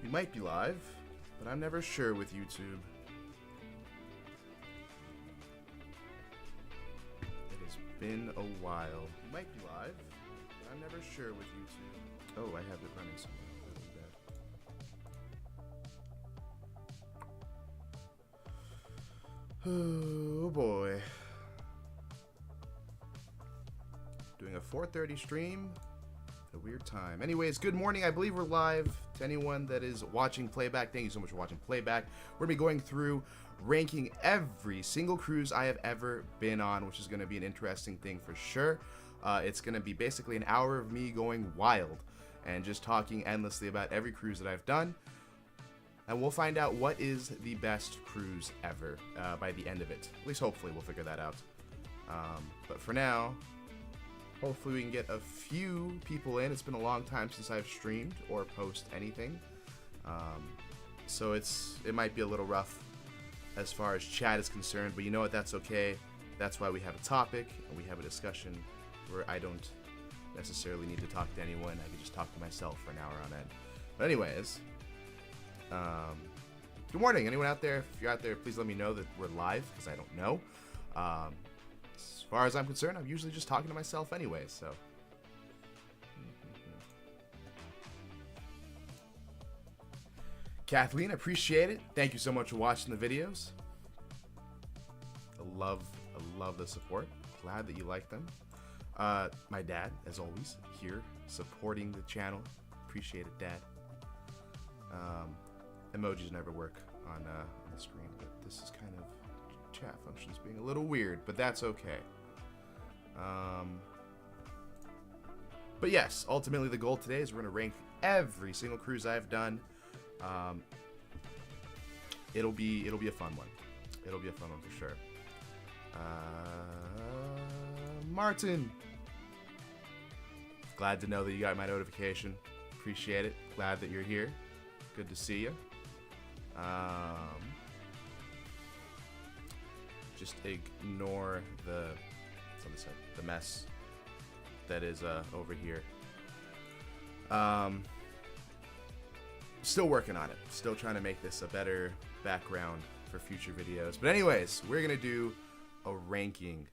We might be live, but I'm never sure with YouTube. It has been a while. We might be live, but I'm never sure with YouTube. Oh, I have it running somewhere. Oh boy. Doing a 4:30 stream. A weird time. Anyways, good morning. I believe we're live. To anyone that is watching playback, thank you so much for watching playback. We're going to be going through ranking every single cruise I have ever been on, which is going to be an interesting thing for sure. It's going to be basically an hour of me going wild and just talking endlessly about every cruise that I've done. And we'll find out what is the best cruise ever by the end of it. At least hopefully we'll figure that out. But for now, hopefully we can get a few people in. It's been a long time since I've streamed or post anything. So it might be a little rough as far as chat is concerned, but you know what, that's okay. That's why we have a topic and we have a discussion where I don't necessarily need to talk to anyone. I can just talk to myself for an hour on end. But anyways, good morning. Anyone out there? If you're out there, please let me know that we're live, because I don't know. As far as I'm concerned, I'm usually just talking to myself anyway, so. Kathleen, appreciate it. Thank you so much for watching the videos. I love the support. Glad that you like them. My dad, as always, here supporting the channel. Appreciate it, Dad. Emojis never work on the screen, but this is kind of chat functions being a little weird, but that's okay. But yes, ultimately the goal today is we're going to rank every single cruise I've done. It'll be a fun one. It'll be a fun one for sure. Martin, glad to know that you got my notification. Appreciate it. Glad that you're here. Good to see you. Just ignore the mess that is over here. Still working on it. Still trying to make this a better background for future videos. But anyways, we're gonna do a ranking.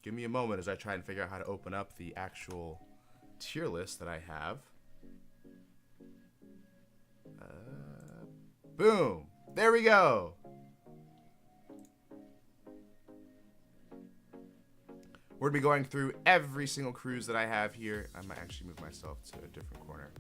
Give me a moment as I try and figure out how to open up the actual tier list that I have. Boom! There we go! We're going to be going through every single cruise that I have here. I might actually move myself to a different corner.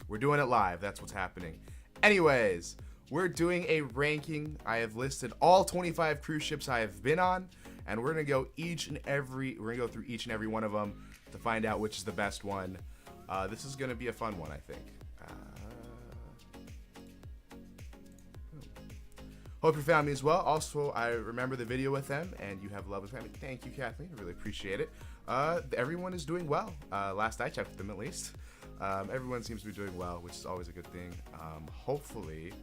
We're doing it live. That's what's happening. Anyways, we're doing a ranking. I have listed all 25 cruise ships I have been on, and we're going to go through each and every one of them to find out which is the best one. This is going to be a fun one, I think. Hope your family as well. Also, I remember the video with them, and you have a lovely family. Thank you, Kathleen. I really appreciate it. Everyone is doing well. Last I checked with them, at least. Everyone seems to be doing well, which is always a good thing. Hopefully,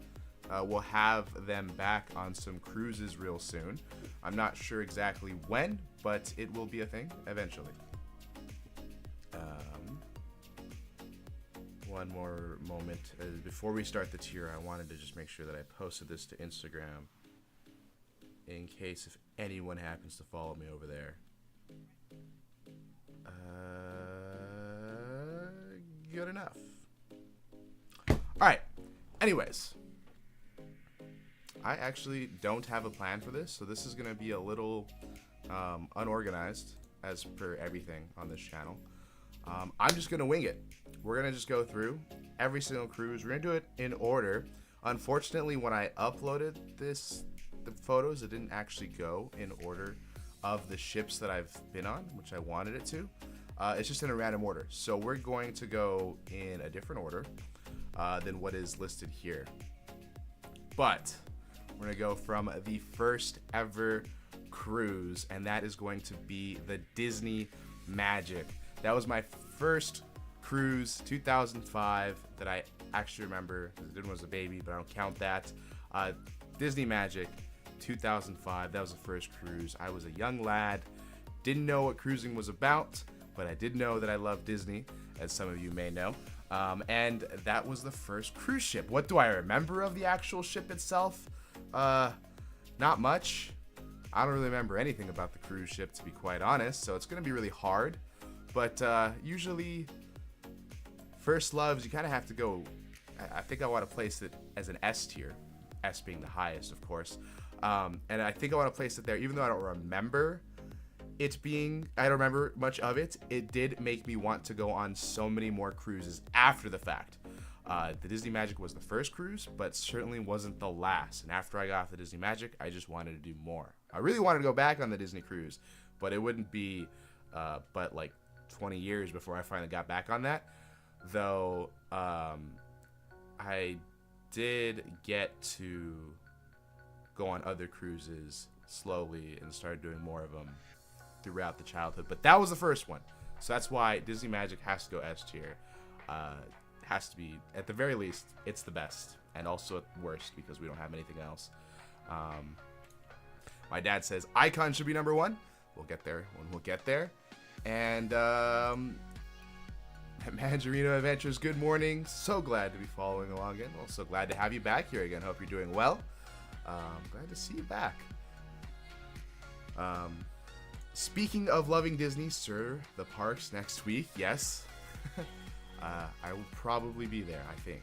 we'll have them back on some cruises real soon. I'm not sure exactly when, but it will be a thing eventually. One more moment before we start the tier. I wanted to just make sure that I posted this to Instagram in case if anyone happens to follow me over there. Good enough. Alright, anyways, I actually don't have a plan for this, so this is going to be a little unorganized as per everything on this channel. I'm just going to wing it. We're going to just go through every single cruise. We're going to do it in order. Unfortunately, when I uploaded the photos, it didn't actually go in order of the ships that I've been on, which I wanted it to. It's just in a random order. So we're going to go in a different order than what is listed here. But we're going to go from the first ever cruise, and that is going to be the Disney Magic. That was my first cruise, 2005, that I actually remember. It was a baby, but I don't count that. Disney Magic, 2005. That was the first cruise. I was a young lad, didn't know what cruising was about, but I did know that I love Disney, as some of you may know. And that was the first cruise ship. What do I remember of the actual ship itself? Not much. I don't really remember anything about the cruise ship, to be quite honest, so it's going to be really hard. But usually, first loves, you kind of have to go... I think I want to place it as an S tier, S being the highest, of course. And I think I want to place it there, even though I don't remember it being... I don't remember much of it. It did make me want to go on so many more cruises after the fact. The Disney Magic was the first cruise, but certainly wasn't the last. And after I got off the Disney Magic, I just wanted to do more. I really wanted to go back on the Disney cruise, but it wouldn't be but like 20 years before I finally got back on that. Though I did get to go on other cruises slowly and started doing more of them throughout the childhood. But that was the first one. So that's why Disney Magic has to go S tier. Has to be, at the very least, it's the best. And also at worst, because we don't have anything else. My dad says Icon should be number 1. We'll get there when we'll get there. And Mandarino Adventures, good morning. So glad to be following along again. Also glad to have you back here again. Hope you're doing well. Glad to see you back. Speaking of loving Disney, sir, the parks next week, yes. I will probably be there, I think.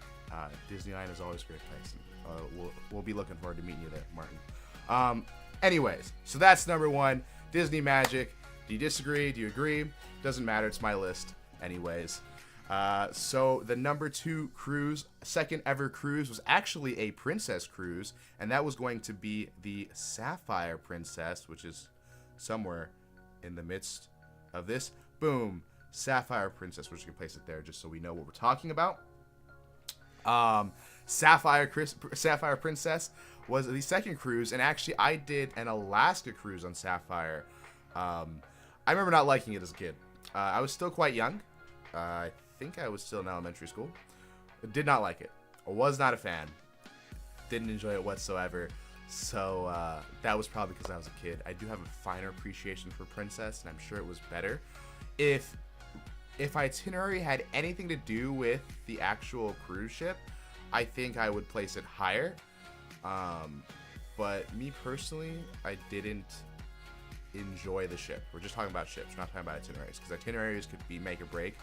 Disneyland is always a great place. We'll be looking forward to meeting you there, Martin. Anyways, so that's number 1, Disney Magic. Do you disagree? Do you agree? Doesn't matter. It's my list. Anyways. So the number 2 cruise, second ever cruise, was actually a princess cruise, and that was going to be the Sapphire Princess, which is somewhere in the midst of this. Boom. Sapphire Princess. We're just going to place it there just so we know what we're talking about. Sapphire Princess was the second cruise, and actually I did an Alaska cruise on Sapphire. I remember not liking it as a kid. I was still quite young. I think I was still in elementary school. I did not like it. I was not a fan. Didn't enjoy it whatsoever. So that was probably because I was a kid. I do have a finer appreciation for Princess, and I'm sure it was better. If itinerary had anything to do with the actual cruise ship, I think I would place it higher. But me personally, I didn't enjoy the ship. We're just talking about ships. We're not talking about itineraries, because itineraries could be make or break.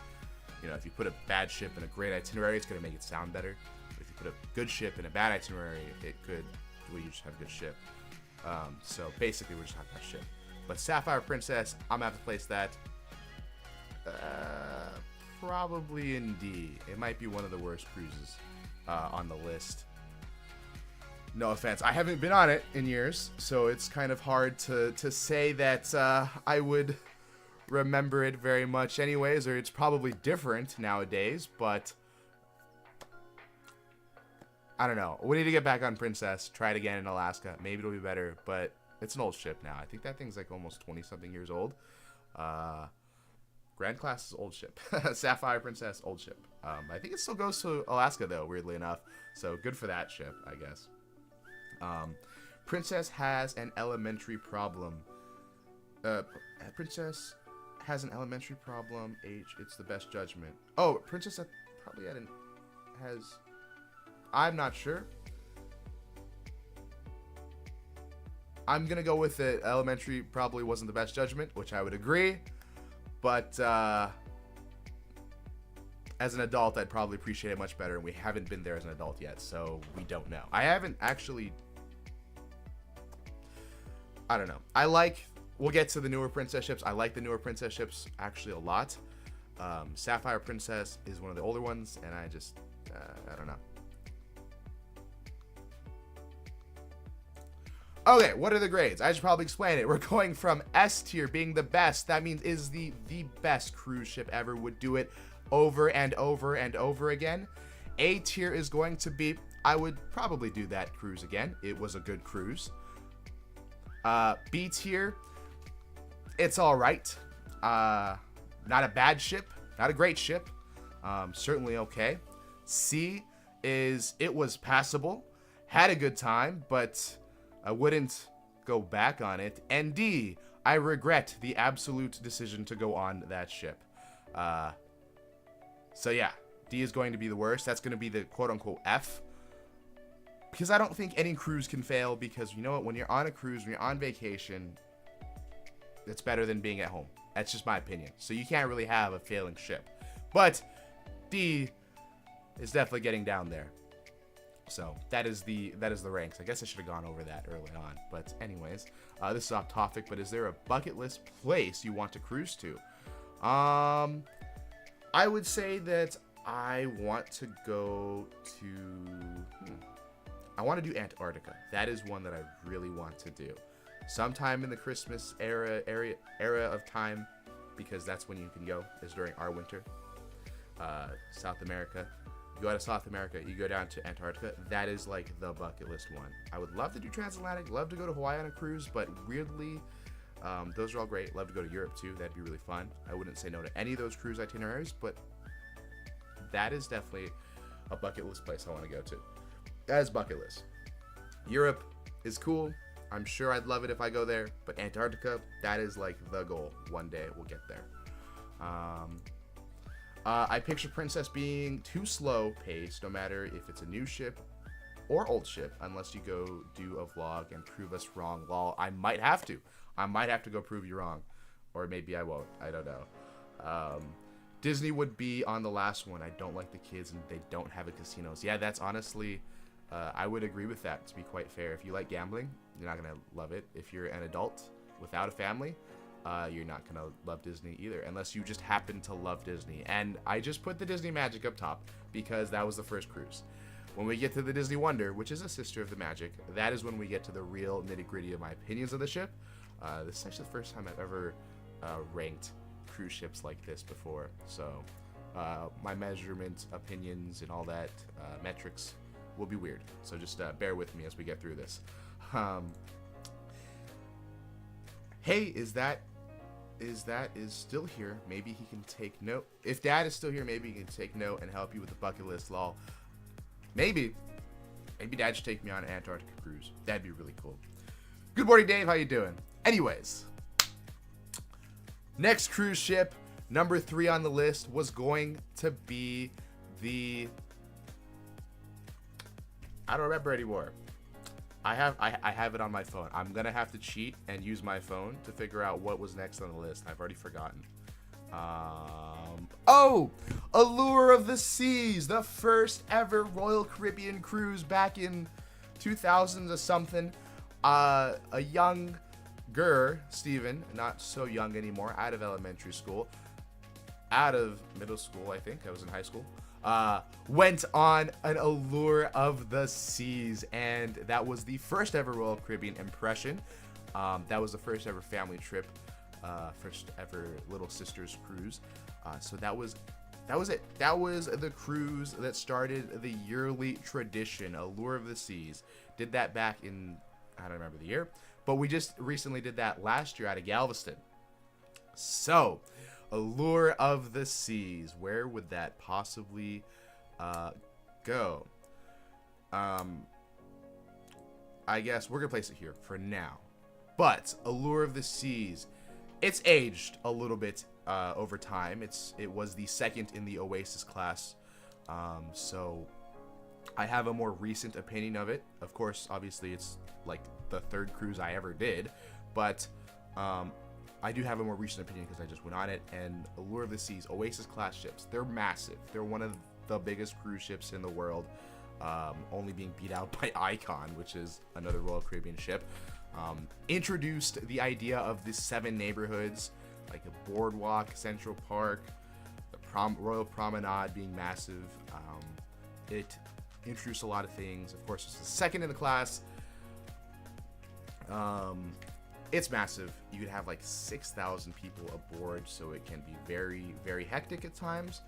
You know, if you put a bad ship in a great itinerary, it's going to make it sound better. If you put a good ship in a bad itinerary, it could, well, you just have a good ship. So basically, we're just talking about ship. But Sapphire Princess, I'm going to have to place that probably in D. It might be one of the worst cruises on the list. No offense. I haven't been on it in years, so it's kind of hard to say that I would remember it very much anyways, or it's probably different nowadays, but I don't know. We need to get back on Princess, try it again in Alaska. Maybe it'll be better, but it's an old ship now. I think that thing's like almost 20-something years old. Grand Class is old ship. Sapphire Princess, old ship. I think it still goes to Alaska, though, weirdly enough, so good for that ship, I guess. Princess has an elementary problem. Princess has an elementary problem. Age, it's the best judgment. Oh, Princess probably has... I'm not sure. I'm gonna go with it. Elementary probably wasn't the best judgment, which I would agree. But as an adult, I'd probably appreciate it much better, and we haven't been there as an adult yet, so we don't know. I haven't actually... I don't know. We'll get to the newer princess ships. I like the newer princess ships actually a lot. Sapphire Princess is one of the older ones, and I just, I don't know. Okay, what are the grades? I should probably explain it. We're going from S tier being the best. That means is the best cruise ship ever, would do it over and over and over again. A tier is going to be, I would probably do that cruise again. It was a good cruise. B tier, it's all right. Not a bad ship, not a great ship. Certainly okay. C is, it was passable, had a good time, but I wouldn't go back on it. And D, I regret the absolute decision to go on that ship. So yeah, D is going to be the worst. That's going to be the quote-unquote F. Because I don't think any cruise can fail, because you know what? When you're on a cruise, when you're on vacation, it's better than being at home. That's just my opinion. So you can't really have a failing ship. But D is definitely getting down there. So that is the ranks. I guess I should have gone over that early on. But anyways, this is off topic, but is there a bucket list place you want to cruise to? I would say that I want to go to... I want to do Antarctica. That is one that I really want to do. Sometime in the Christmas era of time, because that's when you can go, is during our winter. South America. You go out of South America, you go down to Antarctica. That is like the bucket list one. I would love to do transatlantic, love to go to Hawaii on a cruise, but weirdly, those are all great. Love to go to Europe too. That'd be really fun. I wouldn't say no to any of those cruise itineraries, but that is definitely a bucket list place I want to go to. That is bucket list. Europe is cool. I'm sure I'd love it if I go there, but Antarctica, that is like the goal. One day we'll get there. I picture Princess being too slow paced, no matter if it's a new ship or old ship, unless you go do a vlog and prove us wrong. Well, I might have to. I might have to go prove you wrong, or maybe I won't. I don't know. Disney would be on the last one. I don't like the kids, and they don't have a casinos. Yeah, that's honestly, I would agree with that, to be quite fair. If you like gambling, you're not gonna love it. If you're an adult without a family, you're not gonna love Disney either, unless you just happen to love Disney. And I just put the Disney Magic up top because that was the first cruise. When we get to the Disney Wonder, which is a sister of the Magic, that is when we get to the real nitty-gritty of my opinions of the ship. This is actually the first time I've ever ranked cruise ships like this before, so my measurement, opinions, and all that metrics will be weird. So just bear with me as we get through this. Hey, is still here? Maybe he can take note. If Dad is still here, maybe he can take note and help you with the bucket list. Lol. Maybe Dad should take me on an Antarctica cruise. That'd be really cool. Good morning, Dave. How you doing? Anyways, next cruise ship, number 3 on the list, was going to be the... I don't remember anymore. I have it on my phone. I'm gonna have to cheat and use my phone to figure out what was next on the list. I've already forgotten. Oh, Allure of the Seas, the first ever Royal Caribbean cruise back in 2000s or something. A younger Steven, not so young anymore, out of elementary school, out of middle school, I think. I was in high school. Went on an Allure of the Seas, and that was the first ever Royal Caribbean impression. That was the first ever family trip, first ever Little Sisters cruise. So that was it. That was the cruise that started the yearly tradition, Allure of the Seas. Did that back in, I don't remember the year, but we just recently did that last year out of Galveston. So, Allure of the Seas, where would that possibly go? I guess we're gonna place it here for now. But Allure of the Seas, it's aged a little bit over time. It was the second in the Oasis class, so I have a more recent opinion of it. Of course, obviously, it's like the third cruise I ever did, but I do have a more recent opinion because I just went on it. And Allure of the Seas, Oasis class ships, they're massive. They're one of the biggest cruise ships in the world, only being beat out by Icon, which is another Royal Caribbean ship. Introduced the idea of the 7 neighborhoods, like a boardwalk, Central Park, the Royal Promenade being massive. It introduced a lot of things. Of course, it's the second in the class. It's massive. You could have like 6,000 people aboard, so it can be very, very hectic at times.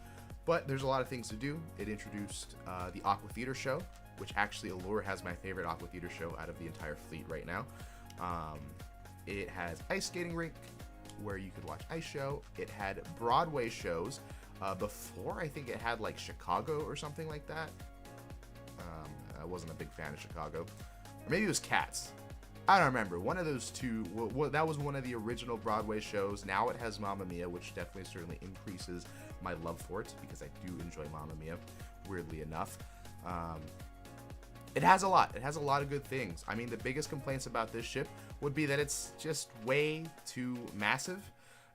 But there's a lot of things to do. It introduced the Aqua Theater show, which actually Allure has my favorite Aqua Theater show out of the entire fleet right now. It has ice skating rink, where you could watch ice show. It had Broadway shows. Before, I think it had like Chicago or something like that. I wasn't a big fan of Chicago. Or maybe it was Cats. I don't remember. One of those two. Well, that was one of the original Broadway shows. Now it has Mamma Mia, which definitely certainly increases my love for it because I do enjoy Mamma Mia, weirdly enough. It has a lot. It has a lot of good things. I mean, the biggest complaints about this ship would be that it's just way too massive.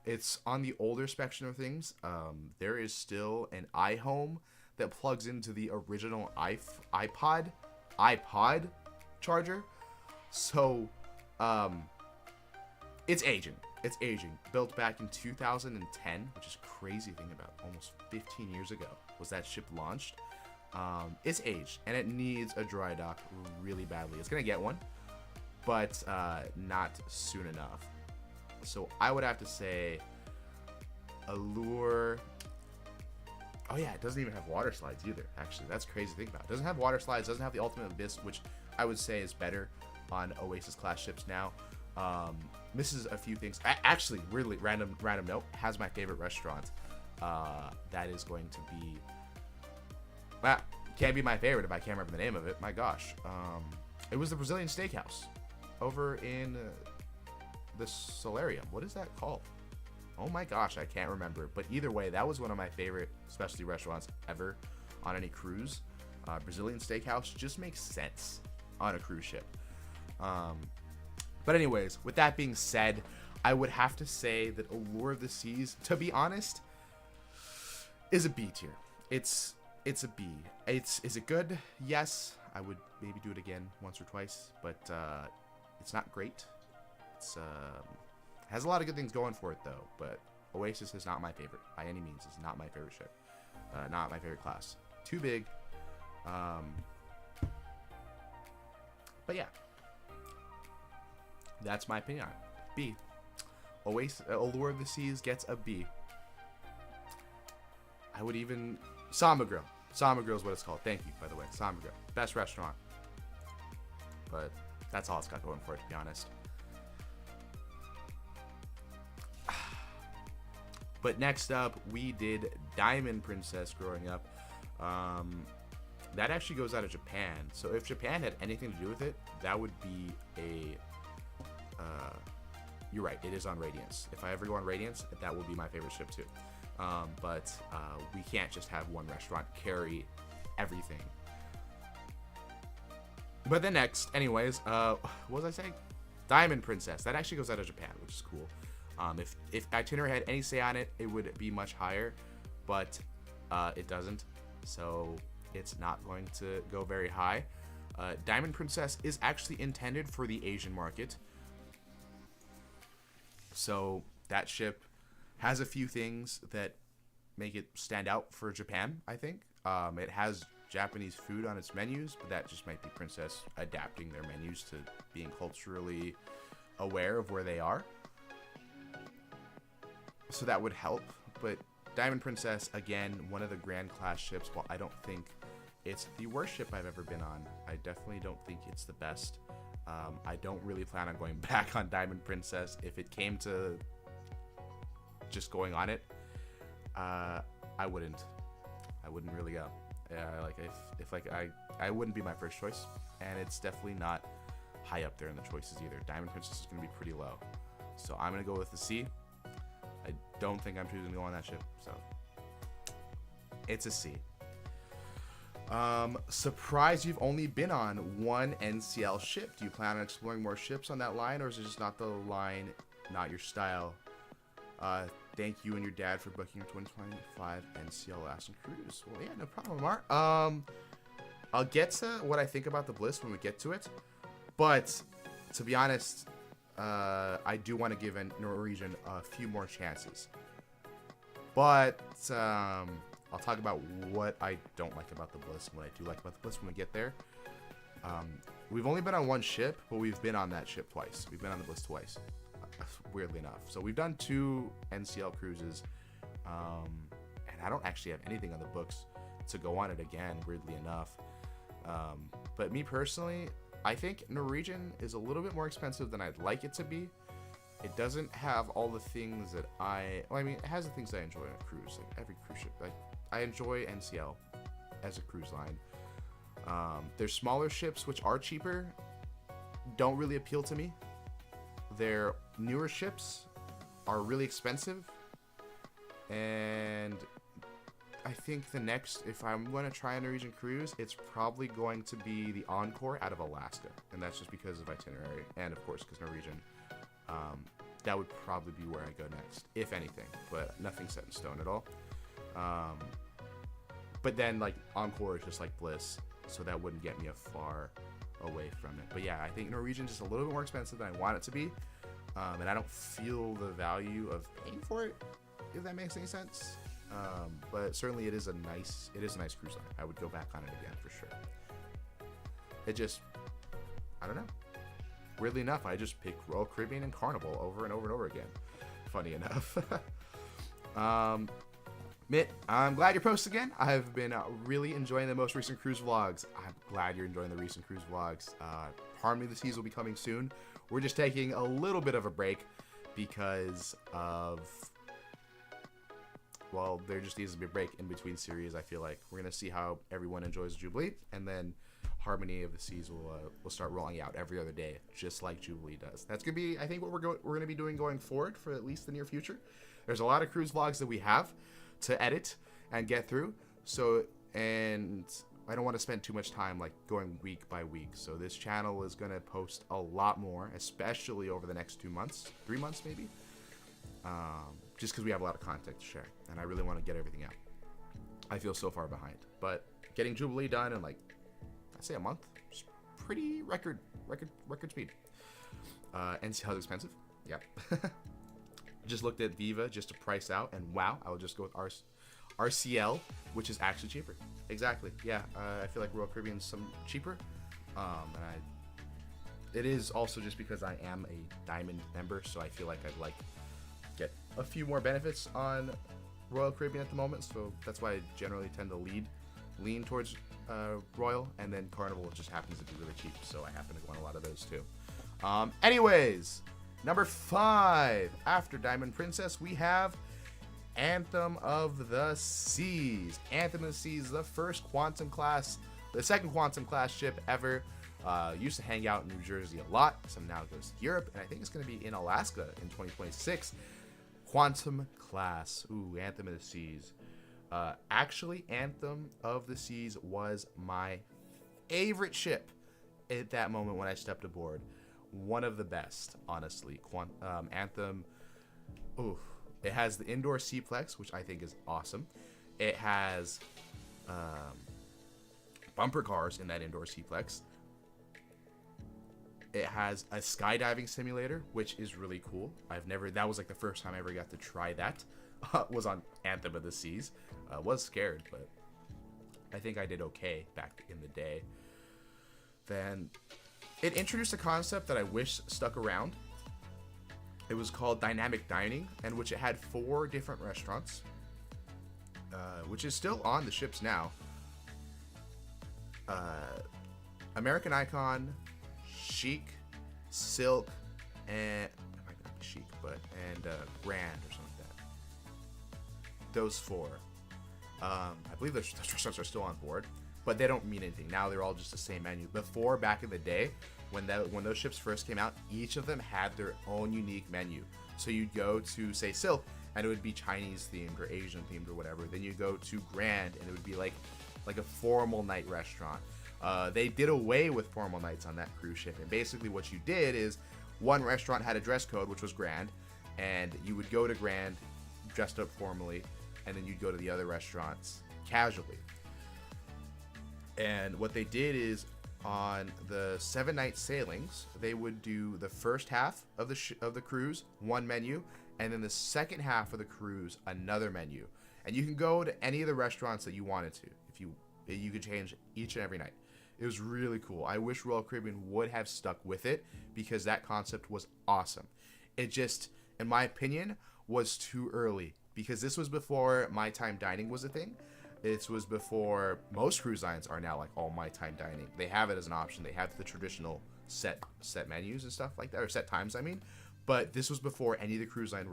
It's on the older spectrum of things. There is still an iHome that plugs into the original iPod charger. So, it's aging. It's aging. Built back in 2010, which is crazy thing about almost 15 years ago was that ship launched. It's aged, and it needs a dry dock really badly. It's going to get one, but not soon enough. So I would have to say Allure. Oh yeah, it doesn't even have water slides either, actually. That's crazy to think about. It doesn't have water slides, doesn't have the Ultimate Abyss, which I would say is better on Oasis class ships now. Misses a few things. Actually, really random note, has my favorite restaurant. That is going to be... Well, can't be my favorite if I can't remember the name of it. My gosh. It was the Brazilian Steakhouse over in the Solarium. What is that called? Oh my gosh, I can't remember. But either way, that was one of my favorite specialty restaurants ever on any cruise. Brazilian Steakhouse just makes sense on a cruise ship. But anyways, with that being said, I would have to say that Allure of the Seas, to be honest, is a B tier. It's a B. Is it good? Yes. I would maybe do it again once or twice, but it's not great. It's has a lot of good things going for it though, but Oasis is not my favorite by any means. It's not my favorite ship. Not my favorite class. Too big. But yeah. That's my opinion on it. B. Oasis, Allure of the Seas gets a B. I would even... Samba Grill. Samba Grill is what it's called. Thank you, by the way. Samba Grill. Best restaurant. But that's all it's got going for it, to be honest. But next up, we did Diamond Princess growing up. That actually goes out of Japan. So if Japan had anything to do with it, that would be a... you're right, it is on Radiance. If I ever go on Radiance, that will be my favorite ship too. But we can't just have one restaurant carry everything. But then next, anyways, what was I saying? Diamond Princess. That actually goes out of Japan, which is cool. If Itinerary had any say on it, it would be much higher, but it doesn't. So it's not going to go very high. Diamond Princess is actually intended for the Asian market. So that ship has a few things that make it stand out for Japan, I think. It has Japanese food on its menus, but that just might be Princess adapting their menus to being culturally aware of where they are. So that would help. But Diamond Princess, again, one of the Grand Class ships. While I don't think it's the worst ship I've ever been on, I definitely don't think it's the best. I don't really plan on going back on Diamond Princess. If it came to just going on it, I wouldn't really go. I wouldn't be my first choice, and it's definitely not high up there in the choices either. Diamond Princess is going to be pretty low, so I'm going to go with the C. I don't think I'm choosing to go on that ship, so it's a C. Surprised you've only been on one NCL ship. Do you plan on exploring more ships on that line, or is it just not the line, not your style? Thank you and your dad for booking your 2025 NCL Alaskan cruise. Well, yeah, no problem, Mark. I'll get to what I think about the Bliss when we get to it, but to be honest, I do want to give Norwegian a few more chances. But I'll talk about what I don't like about the Bliss and what I do like about the Bliss when we get there. We've only been on one ship, but we've been on that ship twice. We've been on the Bliss twice, weirdly enough. So we've done 2 NCL cruises, and I don't actually have anything on the books to go on it again, weirdly enough. But me personally, I think Norwegian is a little bit more expensive than I'd like it to be. It doesn't have all the things that it has the things I enjoy on a cruise, like every cruise ship. I enjoy NCL as a cruise line. There's smaller ships which are cheaper. don't really appeal to me. Their newer ships are really expensive, and I think the next, if I'm going to try a Norwegian cruise, it's probably going to be the Encore out of Alaska, and that's just because of itinerary, and of course because Norwegian. That would probably be where I go next, if anything, but nothing set in stone at all. But then, like, Encore is just like Bliss, so that wouldn't get me far away from it. But yeah, I think Norwegian is just a little bit more expensive than I want it to be, and I don't feel the value of paying for it, if that makes any sense. But certainly it is a nice cruise line. I would go back on it again for sure. It just, I don't know. Weirdly enough, I just pick Royal Caribbean and Carnival over and over and over again. Funny enough. Mitt, I'm glad you're posting again. I've been really enjoying the most recent cruise vlogs. I'm glad you're enjoying the recent cruise vlogs. Harmony of the Seas will be coming soon. We're just taking a little bit of a break because of, well, there just needs to be a break in between series. I feel like we're gonna see how everyone enjoys Jubilee, and then Harmony of the Seas will start rolling out every other day, just like Jubilee does. That's gonna be, I think, what we're gonna be doing going forward for at least the near future. There's a lot of cruise vlogs that we have to edit and get through. So, and I don't want to spend too much time like going week by week. So this channel is gonna post a lot more, especially over the next 2 months, 3 months maybe. Just because we have a lot of content to share, and I really want to get everything out. I feel so far behind, but getting Jubilee done in, like, I'd say a month, is pretty record speed. And see how expensive? Yep. Just looked at Viva just to price out, and wow, I would just go with RCL, which is actually cheaper. Exactly. Yeah, I feel like Royal Caribbean's some cheaper, and it is also just because I am a Diamond member, so I feel like I'd like get a few more benefits on Royal Caribbean at the moment, so that's why I generally tend to lean towards Royal, and then Carnival just happens to be really cheap, so I happen to go on a lot of those too. Anyways, number 5 after Diamond Princess, we have Anthem of the Seas. Anthem of the Seas, the second quantum class ship ever. Used to hang out in New Jersey a lot, so now it goes to Europe, and I think it's going to be in Alaska in 2026. Quantum class. Ooh, Anthem of the Seas. Actually, Anthem of the Seas was my favorite ship at that moment when I stepped aboard. One of the best, honestly. Anthem, ooh, it has the indoor Seaplex, which I think is awesome. It has bumper cars in that indoor Seaplex. It has a skydiving simulator, which is really cool. That was like the first time I ever got to try that. Was on Anthem of the Seas. Was scared, but I think I did okay back in the day. Then it introduced a concept that I wish stuck around. It was called dynamic dining, and which it had 4 different restaurants, which is still on the ships now. American Icon, Chic, Silk, and it might not be Chic, and Grand or something like that. Those 4. I believe those restaurants are still on board, but they don't mean anything now. They're all just the same menu. Before, back in the day, when those ships first came out, each of them had their own unique menu. So you'd go to, say, Silk, and it would be Chinese themed or Asian themed or whatever. Then you go to Grand, and it would be like a formal night restaurant. They did away with formal nights on that cruise ship, and basically what you did is one restaurant had a dress code, which was Grand, and you would go to Grand dressed up formally, and then you'd go to the other restaurants casually. And what they did is on the 7-night sailings, they would do the first half of the cruise, one menu, and then the second half of the cruise, another menu. And you can go to any of the restaurants that you wanted to. You could change each and every night. It was really cool. I wish Royal Caribbean would have stuck with it because that concept was awesome. It just, in my opinion, was too early because this was before my time dining was a thing. This was before most cruise lines are now like all my time dining. They have it as an option. They have the traditional set menus and stuff like that, or set times, I mean. But this was before any of the cruise lines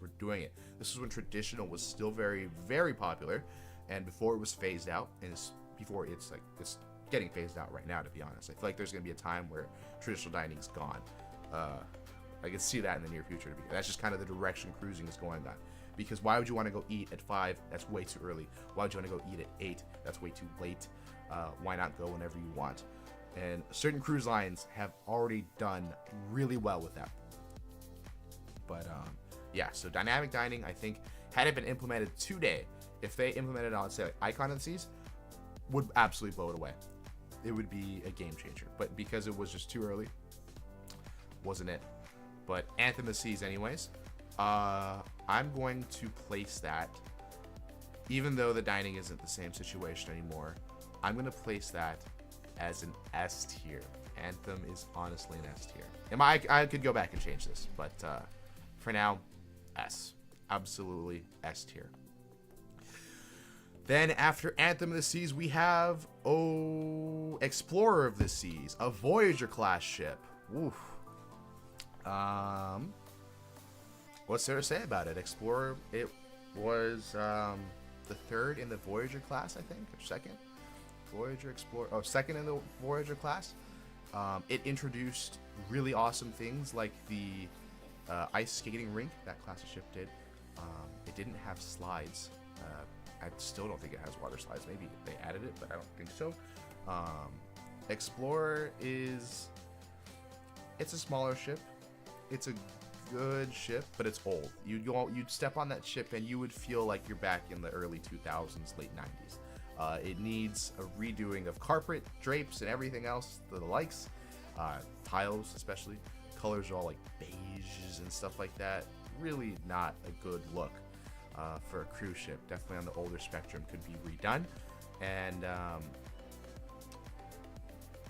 were doing it. This is when traditional was still very, very popular, and before it was phased out, and before it's getting phased out right now, to be honest. I feel like there's going to be a time where traditional dining's gone. I can see that in the near future. That's just kind of the direction cruising is going on. Because why would you want to go eat at 5? That's way too early. Why would you want to go eat at 8? That's way too late. Why not go whenever you want? And certain cruise lines have already done really well with that. But yeah, so dynamic dining, I think, had it been implemented today, if they implemented it on, say, like Icon of the Seas, would absolutely blow it away. It would be a game changer. But because it was just too early, wasn't it? But Anthem of the Seas anyways, I'm going to place that, even though the dining isn't the same situation anymore, I'm going to place that as an S tier. Anthem is honestly an S tier. I could go back and change this, but for now, S. Absolutely S tier. Then after Anthem of the Seas, we have Explorer of the Seas, a Voyager class ship. Oof. What's there to say about it? Explorer, it was the third in the Voyager class, I think, or second. Voyager Explorer, second in the Voyager class. It introduced really awesome things like the ice skating rink that class of ship did. It didn't have slides. I still don't think it has water slides. Maybe they added it, but I don't think so. Explorer it's a smaller ship. It's a good ship, but it's old. You'd step on that ship and you would feel like you're back in the early 2000s, late 90s. It needs a redoing of carpet, drapes, and everything else, the likes. Tiles, especially. Colors are all like beiges and stuff like that. Really not a good look for a cruise ship. Definitely on the older spectrum, could be redone. And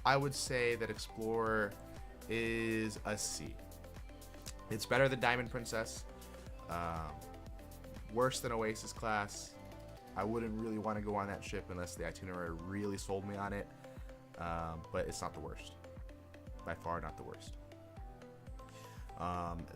I would say that Explorer is a C. It's better than Diamond Princess. Worse than Oasis class. I wouldn't really want to go on that ship unless the itinerary really sold me on it. But it's not the worst. By far not the worst.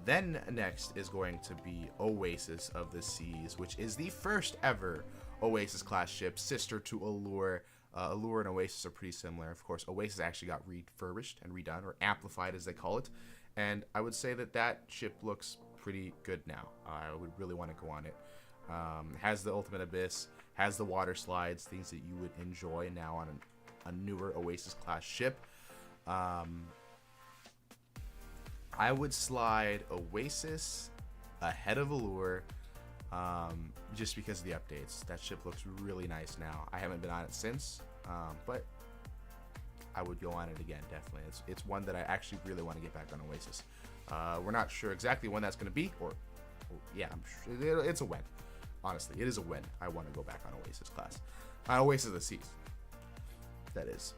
Then next is going to be Oasis of the Seas, which is the first ever Oasis class ship, sister to Allure. Allure and Oasis are pretty similar. Of course, Oasis actually got refurbished and redone, or amplified as they call it. And I would say that ship looks pretty good now. I would really want to go on it. Has the Ultimate Abyss, has the water slides, things that you would enjoy now on a newer Oasis class ship. I would slide Oasis ahead of Allure just because of the updates. That ship looks really nice now. I haven't been on it since, but I would go on it again, definitely. It's one that I actually really want to get back on Oasis. We're not sure exactly when that's going to be, yeah, I'm sure it's a when. Honestly, it is a when. I want to go back on Oasis class. Oasis of the Seas, that is.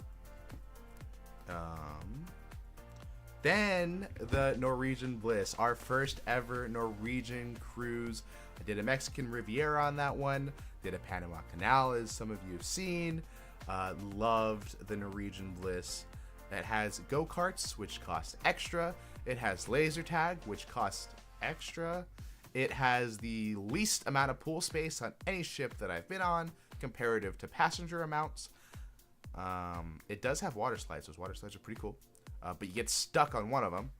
Then the Norwegian Bliss, our first ever Norwegian cruise. I did a Mexican Riviera on that one. Did a Panama Canal, as some of you have seen. Loved the Norwegian Bliss. It has go-karts, which cost extra. It has laser tag, which cost extra. It has the least amount of pool space on any ship that I've been on, comparative to passenger amounts. It does have water slides. Those water slides are pretty cool. But you get stuck on one of them.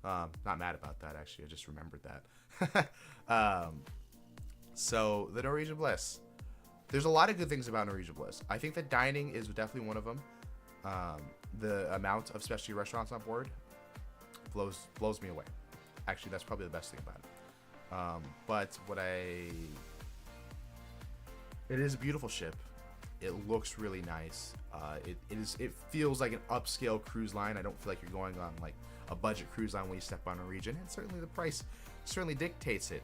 Not mad about that, actually. I just remembered that. So, the Norwegian Bliss. There's a lot of good things about Norwegian Bliss. I think that dining is definitely one of them. The amount of specialty restaurants on board blows me away. Actually, that's probably the best thing about it. But it is a beautiful ship. It looks really nice. It feels like an upscale cruise line. I don't feel like you're going on like a budget cruise line when you step on Norwegian, and certainly the price certainly dictates it.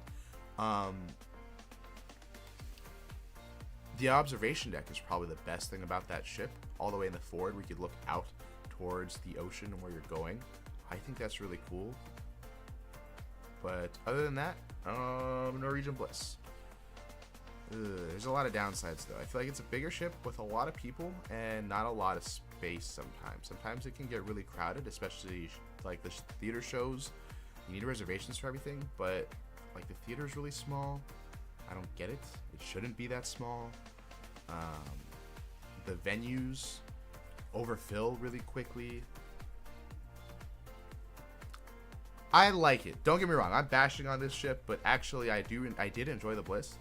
The observation deck is probably the best thing about that ship. All the way in the forward, we could look out towards the ocean and where you're going. I think that's really cool. But other than that, Norwegian Bliss. There's a lot of downsides though. I feel like it's a bigger ship with a lot of people and not a lot of space sometimes. Sometimes it can get really crowded, especially like the theater shows. You need reservations for everything, but like the theater is really small. I don't get it. It shouldn't be that small. The venues overfill really quickly. I like it. Don't get me wrong. I'm bashing on this ship, but actually I did enjoy the Bliss.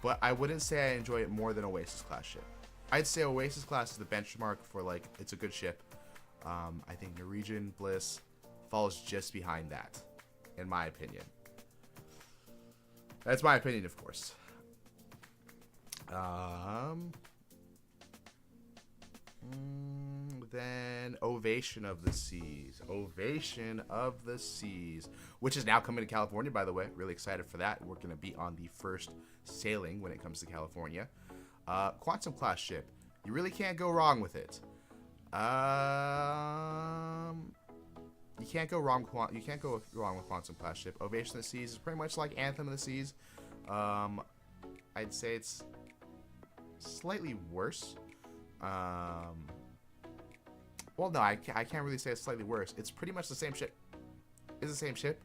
But I wouldn't say I enjoy it more than Oasis class ship. I'd say Oasis class is the benchmark for, like, it's a good ship. I think Norwegian Bliss falls just behind that, in my opinion. That's my opinion, of course. Then Ovation of the Seas. Ovation of the Seas, which is now coming to California, by the way. Really excited for that. We're going to be on the first sailing when it comes to California. Quantum class ship. You really can't go wrong with it. You can't go wrong. You can't go wrong with Quantum class ship. Ovation of the Seas is pretty much like Anthem of the Seas. I'd say it's slightly worse. Well, no, I can't really say it's slightly worse. It's pretty much the same ship. It's the same ship.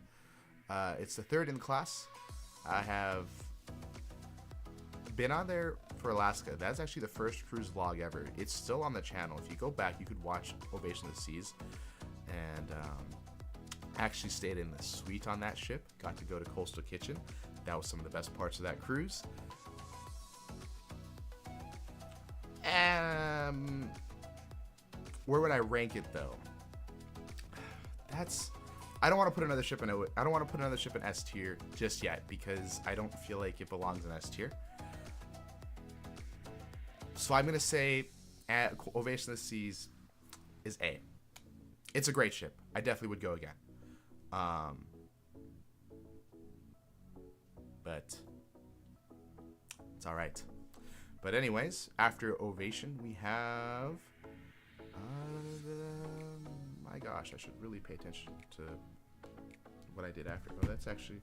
It's the third in class. I have been on there for Alaska. That's actually the first cruise vlog ever. It's still on the channel. If you go back, you could watch Ovation of the Seas. And actually stayed in the suite on that ship. Got to go to Coastal Kitchen. That was some of the best parts of that cruise. Where would I rank it though? I don't want to put another ship in S tier just yet because I don't feel like it belongs in S tier. So I'm gonna say Ovation of the Seas is A. It's a great ship. I definitely would go again. But it's all right. But anyways, after Ovation, we have... my gosh, I should really pay attention to what I did after. Oh, that's actually...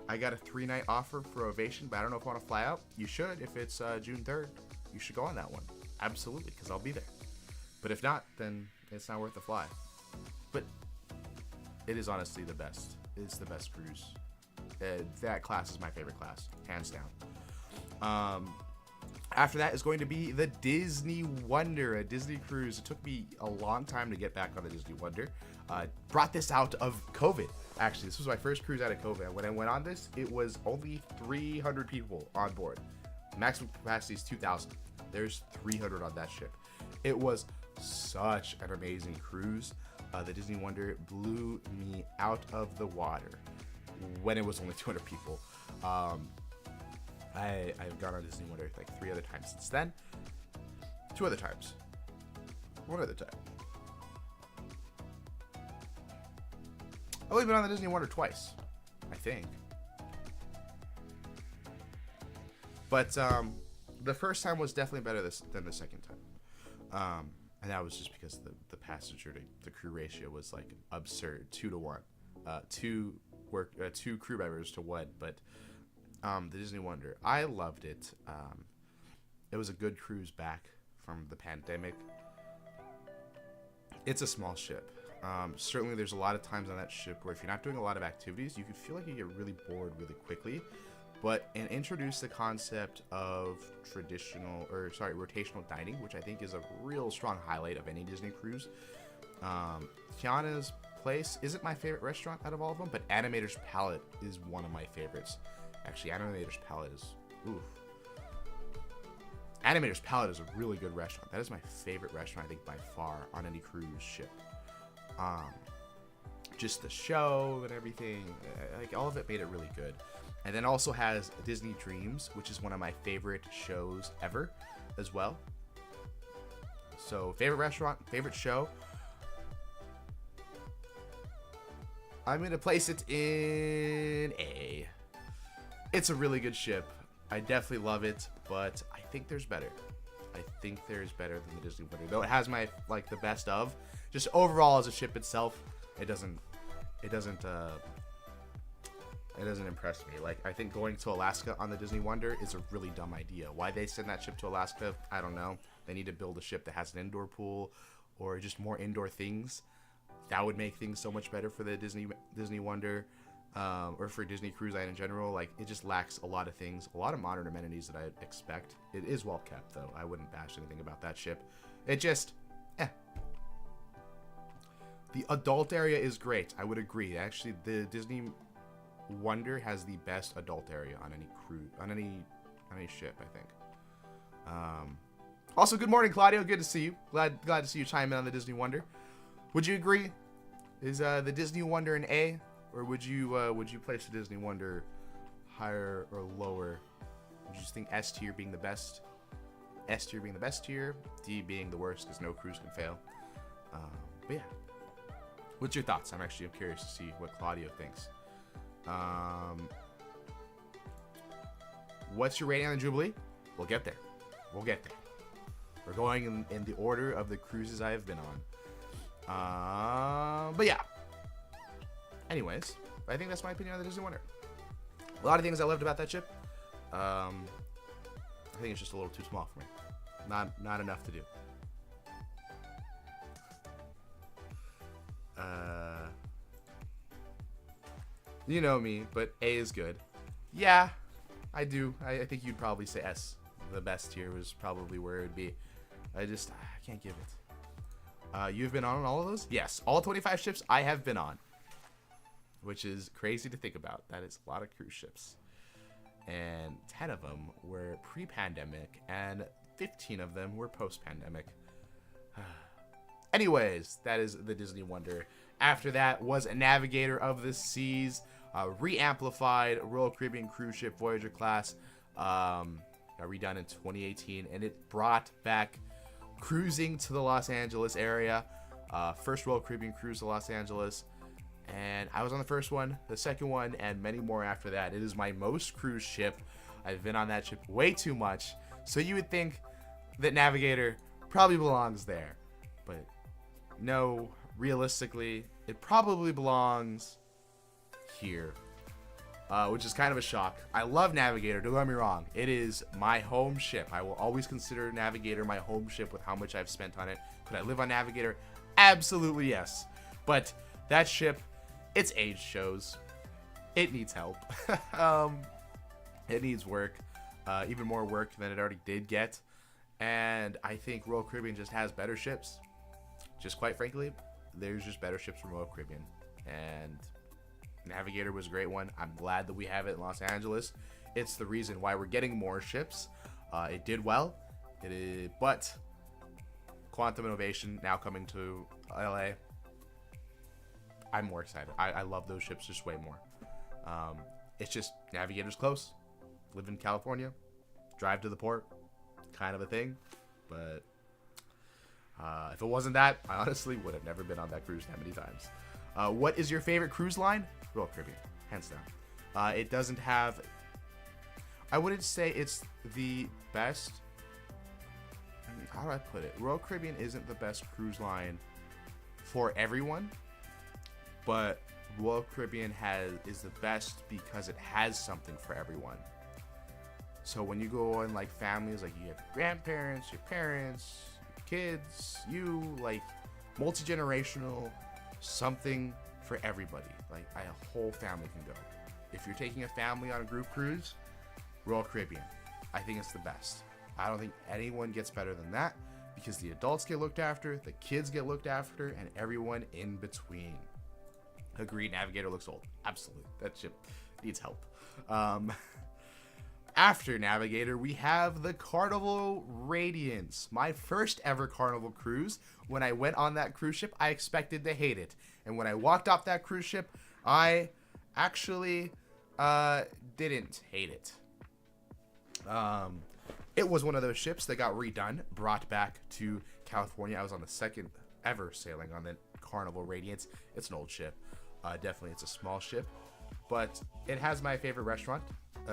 I got a 3-night offer for Ovation, but I don't know if I want to fly out. You should. If it's June 3rd, you should go on that one. Absolutely, because I'll be there. But if not, then it's not worth the fly. But it is honestly the best. It's the best cruise. That class is my favorite class, hands down. After that is going to be the Disney Wonder, a Disney cruise. It took me a long time to get back on the Disney Wonder. Brought this out of COVID. Actually, this was my first cruise out of COVID. When I went on this, it was only 300 people on board. Maximum capacity is 2,000. There's 300 on that ship. It was such an amazing cruise. The Disney Wonder blew me out of the water when it was only 200 people. I've gone on Disney Wonder like 3 other times since then. 2 other times. 1 other time. I've only been on the Disney Wonder twice, I think. But the first time was definitely better than the second time. And that was just because the passenger to crew ratio was like absurd, 2 to 1, 2 crew members to 1. But the Disney Wonder, I loved it. It was a good cruise back from the pandemic. It's a small ship. Certainly, there's a lot of times on that ship where if you're not doing a lot of activities, you can feel like you get really bored really quickly. But and introduce the concept of rotational dining, which I think is a real strong highlight of any Disney cruise. Tiana's Place isn't my favorite restaurant out of all of them, but Animator's Palette is one of my favorites. Actually, Animator's Palette is... oof. Animator's Palette is a really good restaurant. That is my favorite restaurant, I think, by far, on any cruise ship. Just the show and everything, like all of it made it really good. And then also has Disney Dreams, which is one of my favorite shows ever as well. So favorite restaurant, favorite show. I'm going to place it in A. It's a really good ship. I definitely love it, but I think there's better. I think there's better than the Disney Wonder. Though it has my, like, the best of. Just overall as a ship itself, it doesn't impress me. Like, I think going to Alaska on the Disney Wonder is a really dumb idea. Why they send that ship to Alaska, I don't know. They need to build a ship that has an indoor pool or just more indoor things. That would make things so much better for the Disney Wonder. or for Disney Cruise Line in general. Like, it just lacks a lot of things, a lot of modern amenities that I'd expect. It is well kept, though. I wouldn't bash anything about that ship. It just, The adult area is great. I would agree. Actually, the Disney Wonder has the best adult area on any cruise, on any ship, I think. Also, good morning, Claudio. Good to see you. Glad to see you chime in on the Disney Wonder. Would you agree? Is the Disney Wonder an A, or would you place the Disney Wonder higher or lower? Would you just think S tier being the best, S tier being the best tier, D being the worst because no cruise can fail? But yeah, what's your thoughts? I'm curious to see what Claudio thinks. What's your rating on the Jubilee? We'll get there. We'll get there. We're going in the order of the cruises I have been on. But yeah. Anyways, I think that's my opinion on the Disney Wonder. A lot of things I loved about that ship. I think it's just a little too small for me. Not enough to do. You know me, but A is good. Yeah, I do. I think you'd probably say S. The best tier was probably where it would be. I can't give it. You've been on all of those? Yes, all 25 ships I have been on, which is crazy to think about. That is a lot of cruise ships, and 10 of them were pre-pandemic, and 15 of them were post-pandemic. Anyways, that is the Disney Wonder. After that was a Navigator of the Seas, re-amplified Royal Caribbean cruise ship Voyager class. Got redone in 2018, and it brought back cruising to the Los Angeles area. First Royal Caribbean cruise to Los Angeles, and I was on the first one, the second one, and many more after that. It is my most cruise ship. I've been on that ship way too much, so you would think that Navigator probably belongs there, but no, realistically, it probably belongs here. Which is kind of a shock. I love Navigator, don't get me wrong. It is my home ship. I will always consider Navigator my home ship with how much I've spent on it. Could I live on Navigator? Absolutely yes. But that ship, its age shows. It needs help. It needs work. Even more work than it already did get. And I think Royal Caribbean just has better ships. Just quite frankly, there's just better ships from Royal Caribbean. And Navigator was a great one. I'm glad that we have it in Los Angeles. It's the reason why we're getting more ships. It did well, but Quantum and Ovation now coming to LA. I'm more excited. I love those ships just way more. It's just Navigator's close. Live in California, drive to the port, kind of a thing. But if it wasn't that, I honestly would have never been on that cruise that many times. What is your favorite cruise line? Royal Caribbean, hands down. It doesn't have, I wouldn't say it's the best. How do I put it? Royal Caribbean isn't the best cruise line for everyone, but Royal Caribbean is the best because it has something for everyone. So when you go on like families, like you have your grandparents, your parents, your kids, you, like multi-generational, something for everybody. Like a whole family can go. If you're taking a family on a group cruise, Royal Caribbean, I think it's the best. I don't think anyone gets better than that because the adults get looked after, the kids get looked after, and everyone in between. Agreed, Navigator looks old. Absolutely. That ship needs help. After Navigator, we have the Carnival Radiance. My first ever Carnival cruise. When I went on that cruise ship, I expected to hate it. And when I walked off that cruise ship, I actually didn't hate it. It was one of those ships that got redone, brought back to California. I was on the second ever sailing on the Carnival Radiance. It's an old ship. Definitely, it's a small ship. But it has my favorite restaurant,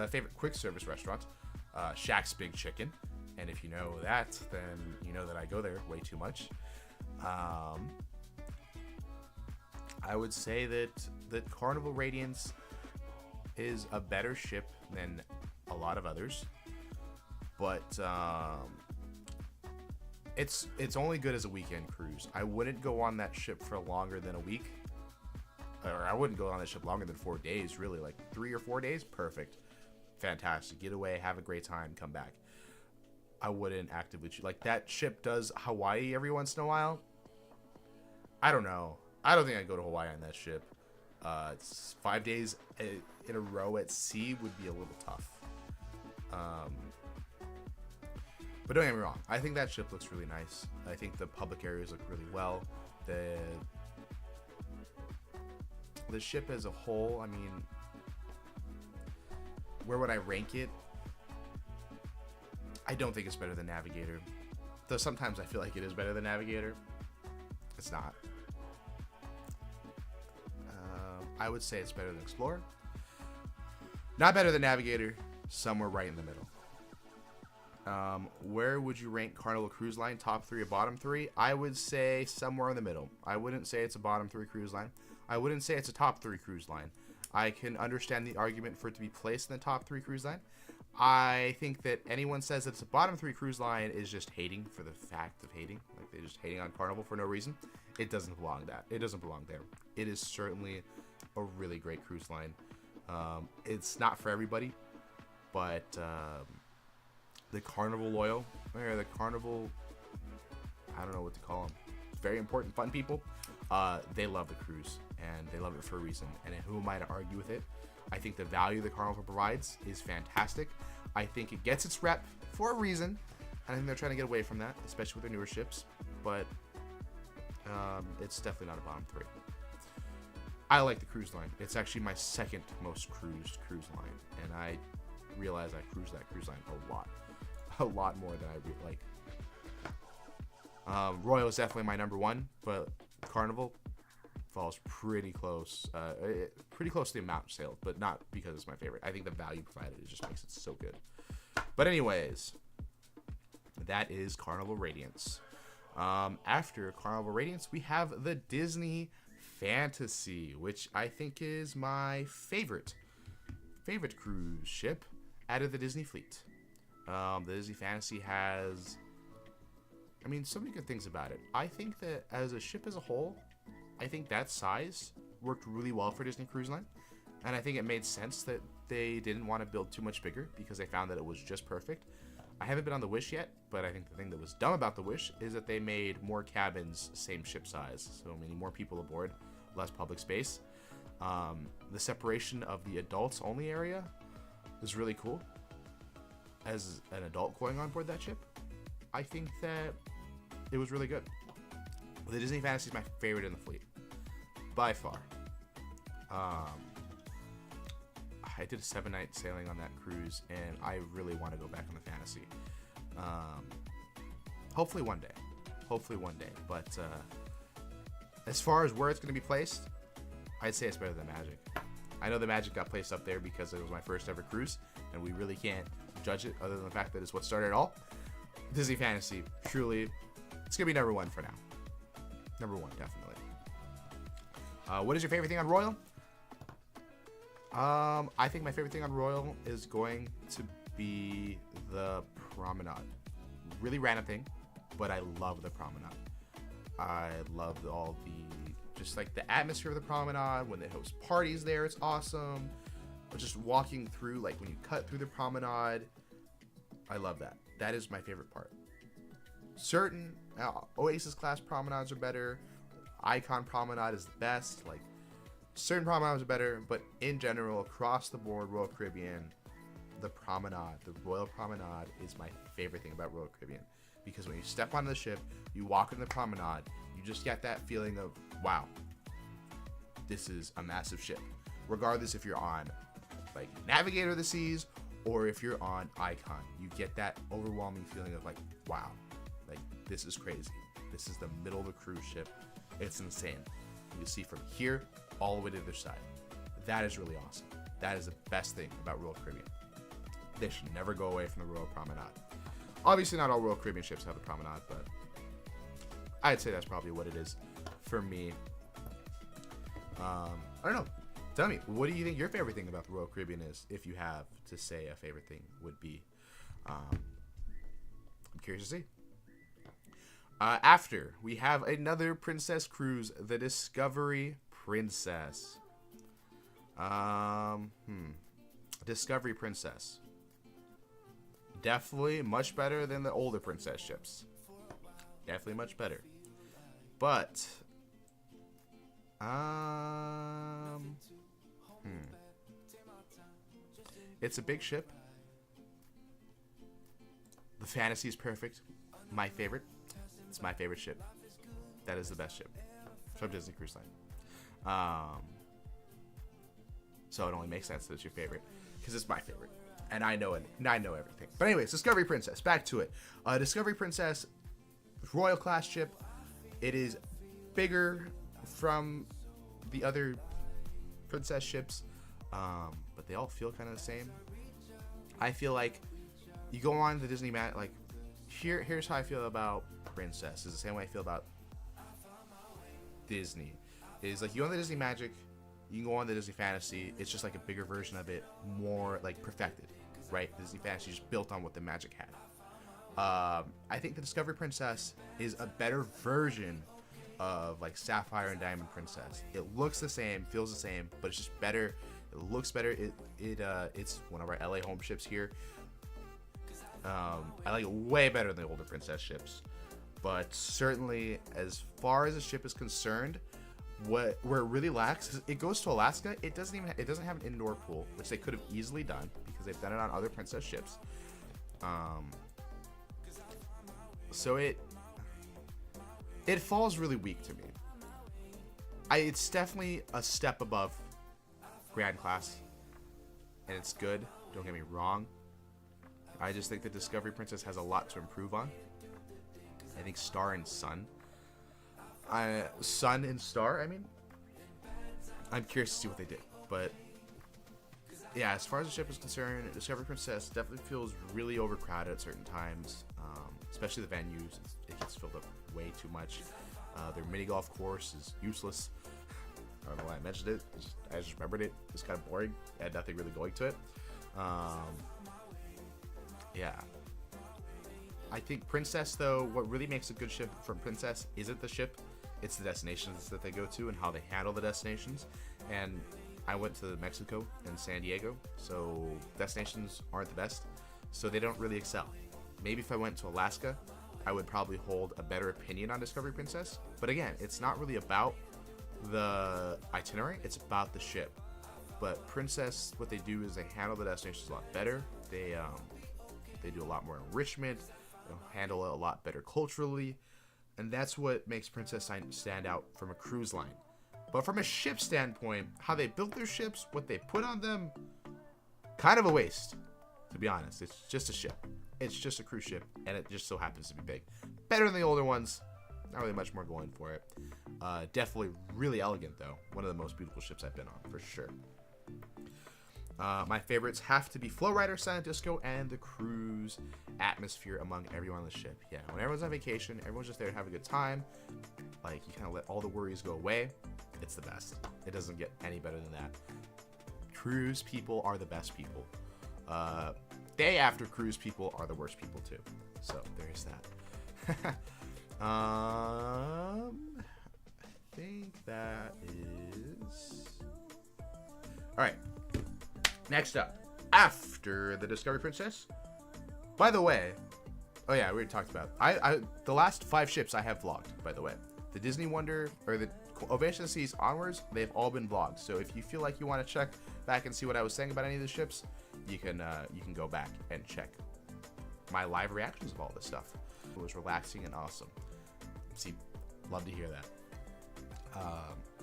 favorite quick service restaurant, Shaq's Big Chicken. And if you know that, then you know that I go there way too much. I would say that Carnival Radiance is a better ship than a lot of others, but it's only good as a weekend cruise. I wouldn't go on that ship for longer than a week. or I wouldn't go on that ship longer than 4 days, really. Like 3 or 4 days, perfect. Fantastic. Get away, have a great time, come back. I wouldn't actively choose. Like, that ship does Hawaii every once in a while. I don't know. I don't think I'd go to Hawaii on that ship. It's 5 days in a row at sea would be a little tough. But don't get me wrong. I think that ship looks really nice. I think the public areas look really well. The ship as a whole, I mean, where would I rank it? I don't think it's better than Navigator. Though sometimes I feel like it is better than Navigator. It's not. I would say it's better than Explorer. Not better than Navigator. Somewhere right in the middle. Where would you rank Carnival Cruise Line? Top 3 or bottom 3? I would say somewhere in the middle. I wouldn't say it's a bottom 3 cruise line. I wouldn't say it's a top 3 cruise line. I can understand the argument for it to be placed in the top 3 cruise line. I think that anyone says that it's a bottom 3 cruise line is just hating for the fact of hating. Like, they're just hating on Carnival for no reason. It doesn't belong that. It doesn't belong there. It is certainly a really great cruise line. It's not for everybody, but the Carnival loyal, or the Carnival, I don't know what to call them, very important fun people, they love the cruise, and they love it for a reason, and who am I to argue with it? I think the value the Carnival provides is fantastic. I think it gets its rep for a reason, and I think they're trying to get away from that, especially with their newer ships, but it's definitely not a bottom 3. I like the cruise line. It's actually my second most cruised cruise line, and I realize I cruise that cruise line a lot more than I like. Royal is definitely my number 1, but Carnival falls pretty close to the amount sailed, but not because it's my favorite. I think the value provided, it just makes it so good. But anyways, that is Carnival Radiance. After Carnival Radiance, we have the Disney Fantasy, which I think is my favorite cruise ship out of the Disney fleet. The Disney Fantasy has, I mean, so many good things about it. I think that as a ship as a whole, I think that size worked really well for Disney Cruise Line. And I think it made sense that they didn't want to build too much bigger because they found that it was just perfect. I haven't been on the Wish yet, but I think the thing that was dumb about the Wish is that they made more cabins, same ship size. So many more people aboard, less public space. The separation of the adults only area is really cool. As an adult going on board that ship, I think that it was really good. The Disney Fantasy is my favorite in the fleet, by far. I did a 7-night sailing on that cruise, and I really want to go back on the Fantasy. Hopefully one day. But as far as where it's going to be placed, I'd say it's better than Magic. I know the Magic got placed up there because it was my first ever cruise, and we really can't judge it other than the fact that it's what started it all. Disney Fantasy, truly, it's going to be number 1 for now. Number 1, definitely. What is your favorite thing on Royal? I think my favorite thing on Royal is going to be the promenade. Really random thing, but I love the promenade. I love all the, just like the atmosphere of the promenade. When they host parties there, it's awesome. But just walking through, like when you cut through the promenade, I love that. That is my favorite part. Certain Oasis class promenades are better. Icon promenade is the best. Like, certain promenades are better, but in general, across the board, Royal Caribbean, the promenade, the Royal Promenade is my favorite thing about Royal Caribbean. Because when you step onto the ship, you walk in the promenade, you just get that feeling of, wow, this is a massive ship. Regardless if you're on, like, Navigator of the Seas, or if you're on Icon, you get that overwhelming feeling of, like, wow, like, this is crazy. This is the middle of a cruise ship. It's insane. You can see from here all the way to the other side. That is really awesome. That is the best thing about Royal Caribbean. They should never go away from the Royal Promenade. Obviously, not all Royal Caribbean ships have a promenade, but I'd say that's probably what it is for me. I don't know. Tell me, what do you think your favorite thing about the Royal Caribbean is, if you have to say a favorite thing would be? I'm curious to see. After, we have another princess cruise, the Discovery Princess. Discovery Princess. Definitely much better than the older princess ships. Definitely much better. But it's a big ship. The fantasy is perfect. My favorite. It's my favorite ship. That is the best ship from Disney Cruise Line. So it only makes sense that it's your favorite because it's my favorite, and I know it. And I know everything. But anyways, Discovery Princess. Back to it. Discovery Princess, Royal class ship. It is bigger from the other princess ships, but they all feel kind of the same. I feel like you go on the Disney like here's how I feel about Princess. Is the same way I feel about Disney. Is like you go on the Disney Magic, you can go on the Disney Fantasy. It's just like a bigger version of it, more like perfected, right? Disney Fantasy is built on what the Magic had. I think the Discovery Princess is a better version of like Sapphire and Diamond Princess. It looks the same, feels the same, but it's just better. It looks better. It's one of our LA home ships here. I like it way better than the older princess ships, but certainly as far as the ship is concerned, where it really lacks is it goes to Alaska. It doesn't have an indoor pool, which they could have easily done because they've done it on other princess ships. So it falls really weak to me. It's definitely a step above Grand Class, and it's good. Don't get me wrong. I just think the Discovery Princess has a lot to improve on. I think Star and Sun. Sun and Star, I mean. I'm curious to see what they did. But, yeah, as far as the ship is concerned, Discovery Princess definitely feels really overcrowded at certain times. Especially the venues. It gets filled up way too much. Their mini golf course is useless. I don't know why I mentioned it. I just remembered it. It's kind of boring. It had nothing really going to it. Yeah. I think Princess, though, what really makes a good ship from Princess isn't the ship. It's the destinations that they go to and how they handle the destinations. And I went to Mexico and San Diego, so destinations aren't the best. So they don't really excel. Maybe if I went to Alaska, I would probably hold a better opinion on Discovery Princess. But again, it's not really about the itinerary. It's about the ship. But Princess, what they do is they handle the destinations a lot better. They do a lot more enrichment. They handle it a lot better culturally. And that's what makes Princess stand out from a cruise line. But from a ship standpoint, how they built their ships, what they put on them, kind of a waste, to be honest. It's just a ship. It's just a cruise ship, and it just so happens to be big. Better than the older ones. Not really much more going for it. Definitely really elegant, though. One of the most beautiful ships I've been on, for sure. My favorites have to be Flow Rider, Silent Disco, and the cruise atmosphere among everyone on the ship. Yeah, when everyone's on vacation, everyone's just there to have a good time. Like, you kind of let all the worries go away. It's the best. It doesn't get any better than that. Cruise people are the best people. Day after cruise people are the worst people, too. So, there's that. I think that is... Alright. Next up, after the Discovery Princess. By the way, oh yeah, we already talked about it. The last 5 ships I have vlogged, by the way. The Disney Wonder, or the Ovation Seas onwards, they've all been vlogged. So if you feel like you want to check back and see what I was saying about any of the ships, you can go back and check my live reactions of all this stuff. It was relaxing and awesome. See, love to hear that.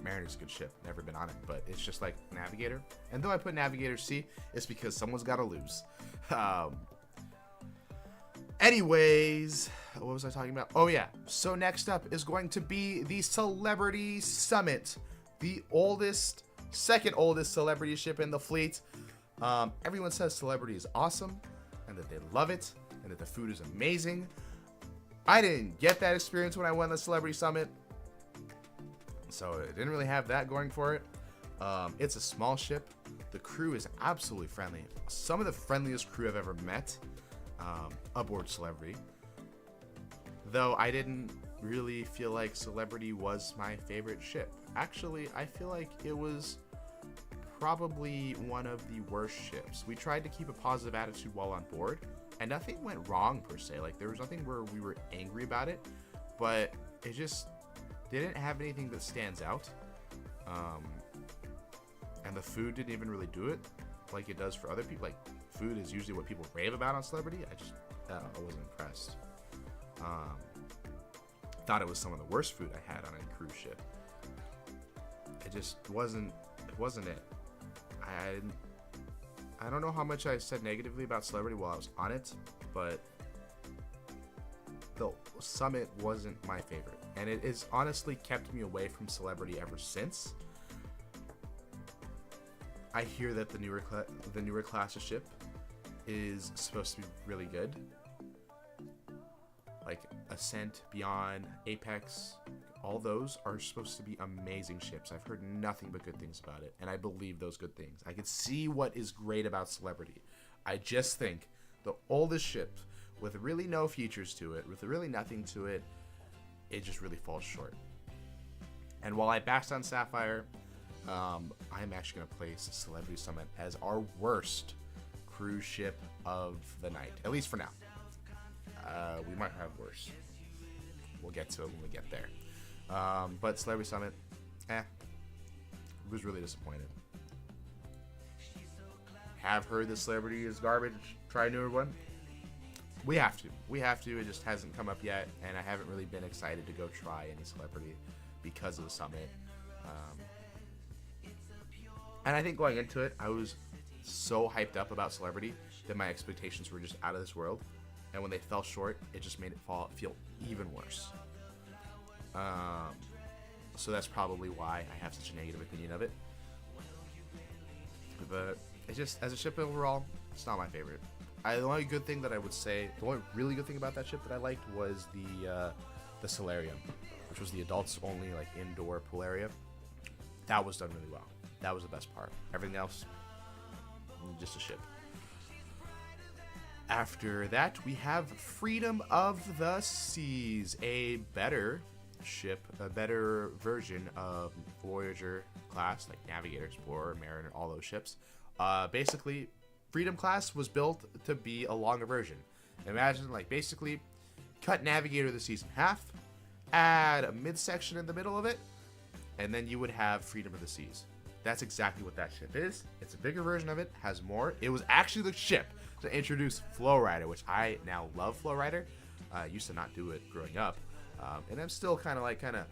Mariner's a good ship. Never been on it, but it's just like Navigator. And though I put Navigator C, it's because someone's got to lose. Anyways, what was I talking about? Oh yeah. So next up is going to be the Celebrity Summit, the second oldest celebrity ship in the fleet. Everyone says Celebrity is awesome, and that they love it, and that the food is amazing. I didn't get that experience when I went on the Celebrity Summit. So it didn't really have that going for it. It's a small ship. The crew is absolutely friendly. Some of the friendliest crew I've ever met aboard Celebrity. Though I didn't really feel like Celebrity was my favorite ship. Actually, I feel like it was probably one of the worst ships. We tried to keep a positive attitude while on board, and nothing went wrong per se. Like, there was nothing where we were angry about it, but it just didn't have anything that stands out. And the food didn't even really do it like it does for other people. Like, food is usually what people rave about on Celebrity. I wasn't impressed. Thought it was some of the worst food I had on a cruise ship. It just wasn't it. I don't know how much I said negatively about Celebrity while I was on it, but the Summit wasn't my favorite, and it has honestly kept me away from Celebrity ever since. I hear that the newer class of ship is supposed to be really good, like Ascent, Beyond, Apex. All those are supposed to be amazing ships. I've heard nothing but good things about it, and I believe those good things. I can see what is great about Celebrity. I just think the oldest ship, with really no features to it, with really nothing to it, it just really falls short. And while I bashed on Sapphire, I'm actually going to place Celebrity Summit as our worst cruise ship of the night, at least for now. We might have worse. We'll get to it when we get there. But Celebrity Summit, was really disappointed. Have heard the Celebrity is garbage. Try a newer one. We have to. It just hasn't come up yet, and I haven't really been excited to go try any Celebrity because of the Summit. And I think going into it, I was so hyped up about Celebrity that my expectations were just out of this world. And when they fell short, it just made it feel even worse. So that's probably why I have such a negative opinion of it. But it's just, as a ship overall, it's not my favorite. The only good thing that I would say, the only really good thing about that ship that I liked was the Solarium, which was the adults only, like, indoor pool area. That was done really well. That was the best part. Everything else, just a ship. After that, we have Freedom of the Seas, a better ship, a better version of Voyager class, like Navigator, Explorer, Mariner, all those ships. Basically, Freedom class was built to be a longer version. Imagine, like, basically, cut Navigator of the Seas in half, add a midsection in the middle of it, and then you would have Freedom of the Seas. That's exactly what that ship is. It's a bigger version of it, has more. It was actually the ship to introduce Flowrider, which I now love Flowrider. I used to not do it growing up. And I'm still kind of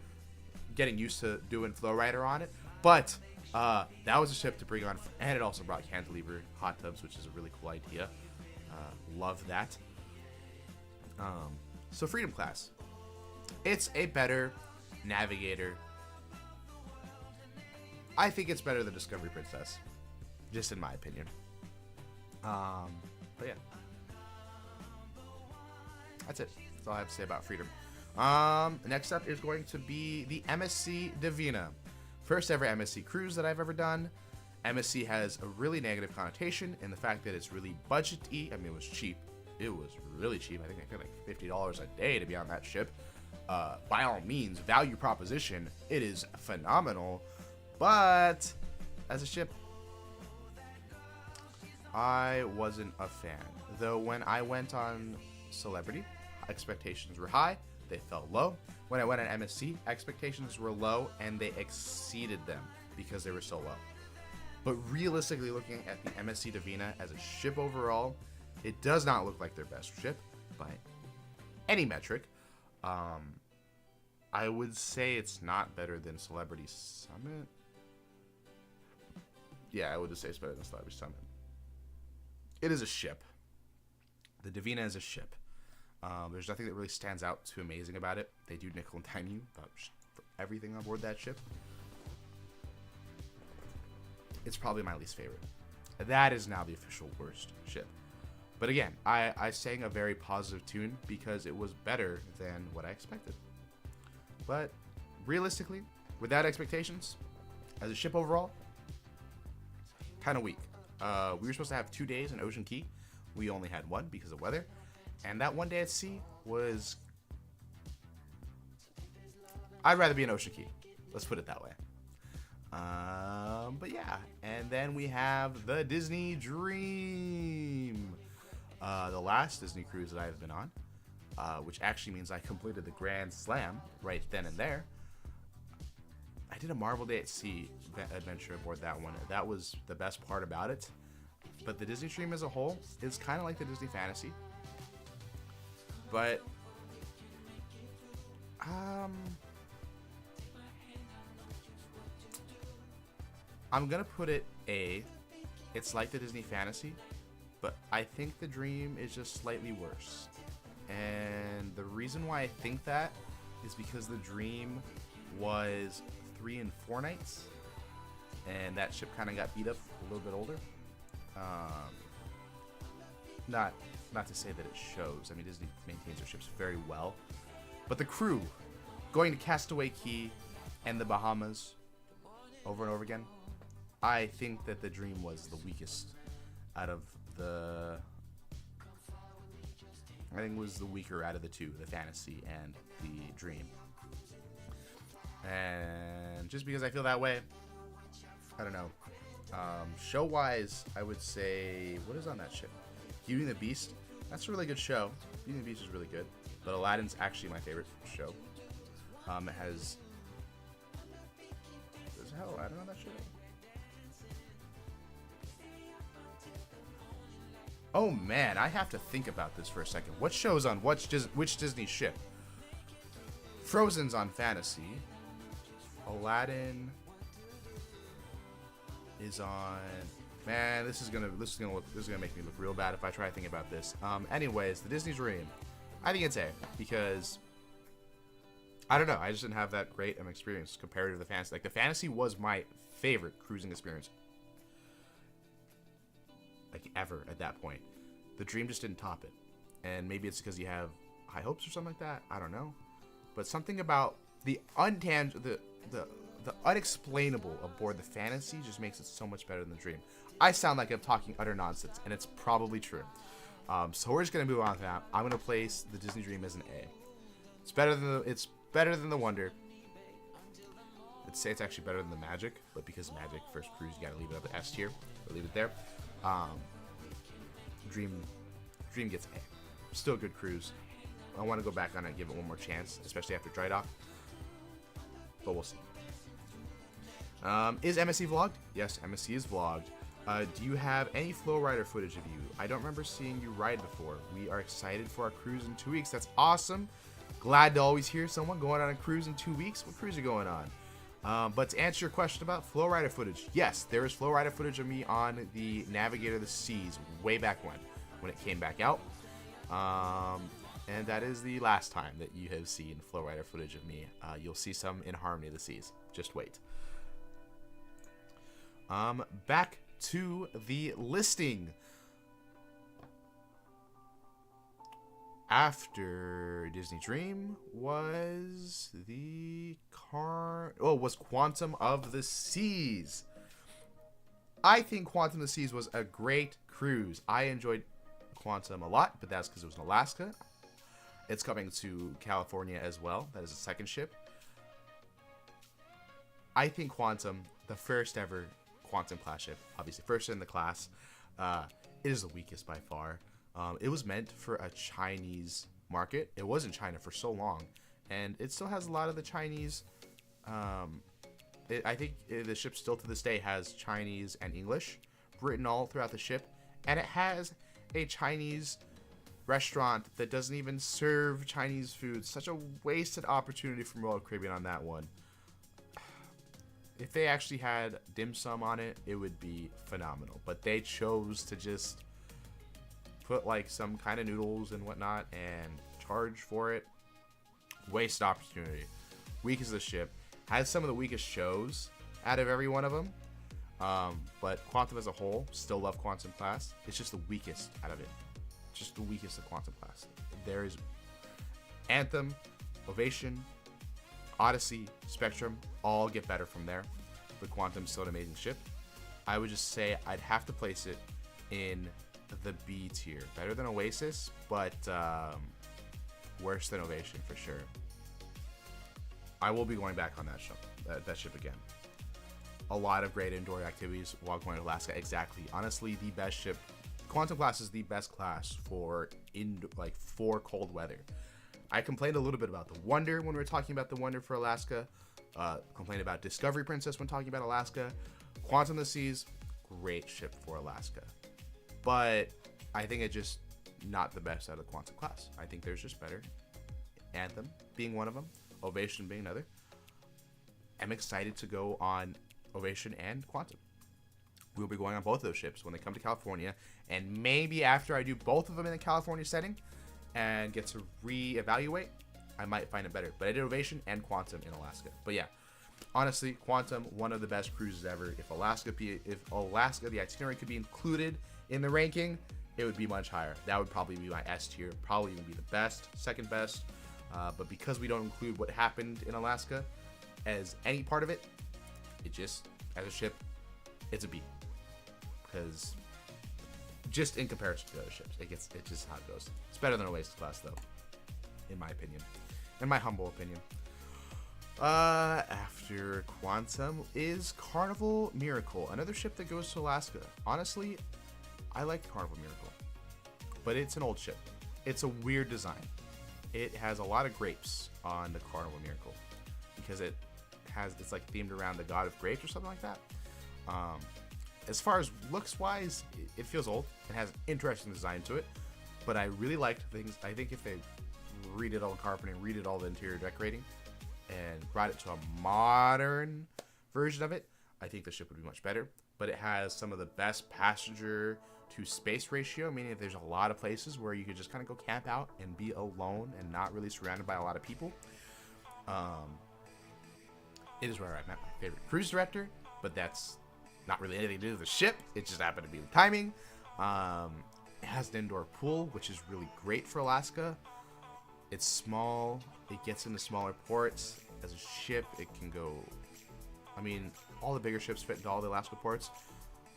getting used to doing Flowrider on it. But that was a ship to bring on, and it also brought cantilever hot tubs, which is a really cool idea. Love that. So Freedom class. It's a better Navigator. I think it's better than Discovery Princess, just in my opinion. But yeah, that's it. That's all I have to say about Freedom. Next up is going to be the MSC Divina. First ever MSC cruise that I've ever done. MSC has a really negative connotation in the fact that it's really budget-y. I mean, it was cheap. It was really cheap. I think I paid like $50 a day to be on that ship. By all means, value proposition, it is phenomenal. But as a ship, I wasn't a fan. Though when I went on Celebrity, expectations were high, they fell low. When I went on MSC, expectations were low, and they exceeded them because they were so low. But realistically, looking at the MSC Divina as a ship overall, it does not look like their best ship by any metric. I would say it's not better than Celebrity Summit. Yeah, I would say it's better than Celebrity Summit. It is a ship. The Divina is a ship. There's nothing that really stands out too amazing about it. They do nickel and dime you for everything on board that ship. It's probably my least favorite. That is now the official worst ship. But again, I sang a very positive tune because it was better than what I expected. But realistically, without expectations, as a ship overall, kind of weak. We were supposed to have 2 days in Ocean Key. We only had one because of weather. And that one day at sea was I'd rather be an Ocean Key. Let's put it that way. But yeah, and then we have the Disney Dream, the last Disney cruise that I've been on, which actually means I completed the Grand Slam right then and there. I did a Marvel Day at Sea adventure aboard that one. That was the best part about it. But the Disney Dream as a whole is kind of like the Disney Fantasy. But I'm gonna put it A. It's like the Disney Fantasy, but I think the Dream is just slightly worse. And the reason why I think that is because the Dream was 3 and 4 nights, and that ship kind of got beat up a little bit older. Not to say that it shows. I mean, Disney maintains their ships very well, but the crew going to Castaway Cay and the Bahamas over and over again, I think that the Dream was the weakest out of the. I think it was the weaker out of the two, the Fantasy and the Dream. And just because I feel that way, I don't know. Show-wise, I would say, what is on that ship? Beauty and the Beast. That's a really good show. Beauty and the Beast is really good. But Aladdin's actually my favorite show. It has... Does it have Aladdin on that show? Oh man, I have to think about this for a second. What show's on which Disney ship? Frozen's on Fantasy. Aladdin is on. Man, this is gonna make me look real bad if I try to think about this. Anyways, the Disney Dream, I think it's A because I don't know. I just didn't have that great an experience compared to the Fantasy. Like the Fantasy was my favorite cruising experience, like ever at that point. The Dream just didn't top it, and maybe it's because you have high hopes or something like that. I don't know, but something about the the unexplainable aboard the Fantasy just makes it so much better than the Dream. I sound like I'm talking utter nonsense, and it's probably true. So we're just gonna move on to that. I'm gonna place the Disney Dream as an A. It's better than the Wonder. I'd say it's actually better than the Magic, but because Magic first cruise, you gotta leave it up at S tier. Or leave it there. Dream gets A. Still a good cruise. I want to go back on it and give it one more chance, especially after dry dock. But we'll see. Is MSC vlogged? Yes, MSC is vlogged. Do you have any flow rider footage of you? I don't remember seeing you ride before. We are excited for our cruise in 2 weeks. That's awesome. Glad to always hear someone going on a cruise in 2 weeks. What cruise are you going on? But to answer your question about flow rider footage, yes, there is flow rider footage of me on the Navigator of the Seas way back when it came back out. And that is the last time that you have seen flow rider footage of me. You'll see some in Harmony of the Seas. Just wait. Back to the listing. After Disney Dream was was Quantum of the Seas. I think Quantum of the Seas was a great cruise. I enjoyed Quantum a lot, but that's because it was in Alaska. It's coming to California as well. That is a second ship. I think Quantum, the first ever Quantum class ship, obviously first in the class, it is the weakest by far. It was meant for a Chinese market. It was in China for so long, and it still has a lot of the Chinese. I think the ship still to this day has Chinese and English written all throughout the ship, and it has a Chinese restaurant that doesn't even serve Chinese food. Such a wasted opportunity from Royal Caribbean on that one. If they actually had dim sum on it, it would be phenomenal. But they chose to just put like some kind of noodles and whatnot and charge for it. Waste opportunity. Weakest of the ship. Has some of the weakest shows out of every one of them. But Quantum as a whole, still love Quantum class. It's just the weakest out of it. Just the weakest of Quantum class. There is Anthem, Ovation, Odyssey, Spectrum, all get better from there. But Quantum's still an amazing ship. I would just say I'd have to place it in the B tier. Better than Oasis, but worse than Ovation for sure. I will be going back on that ship again. A lot of great indoor activities while going to Alaska. Exactly. Honestly, the best ship. Quantum class is the best class for for cold weather. I complained a little bit about the Wonder when we were talking about the Wonder for Alaska. Complained about Discovery Princess when talking about Alaska. Quantum of the Seas, great ship for Alaska. But I think it's just not the best out of the Quantum class. I think there's just better. Anthem being one of them. Ovation being another. I'm excited to go on Ovation and Quantum. We'll be going on both of those ships when they come to California. And maybe after I do both of them in the California setting and get to reevaluate, I might find it better. But I did Ovation and Quantum in Alaska. But yeah, honestly, Quantum, one of the best cruises ever. If Alaska, the itinerary could be included in the ranking, it would be much higher. That would probably be my S tier. Probably even be the best, second best. But because we don't include what happened in Alaska as any part of it, it just, as a ship, it's a B. Because just in comparison to the other ships, it's just how it goes. It's better than Oasis class, though, in my opinion. In my humble opinion. After Quantum is Carnival Miracle, another ship that goes to Alaska. Honestly, I like Carnival Miracle, but it's an old ship. It's a weird design. It has a lot of grapes on the Carnival Miracle because it's like themed around the god of grapes or something like that. As far as looks wise, it feels old. It has an interesting design to it, but I really liked things. I think if they redid all the carpeting, redid all the interior decorating, and brought it to a modern version of it, I think the ship would be much better. But it has some of the best passenger to space ratio, meaning that there's a lot of places where you could just kind of go camp out and be alone and not really surrounded by a lot of people. It is where I met my favorite cruise director, but that's not really anything to do with the ship. It just happened to be the timing. It has an indoor pool, which is really great for Alaska. It's small. It gets into smaller ports. As a ship, it can go... I mean, all the bigger ships fit into all the Alaska ports.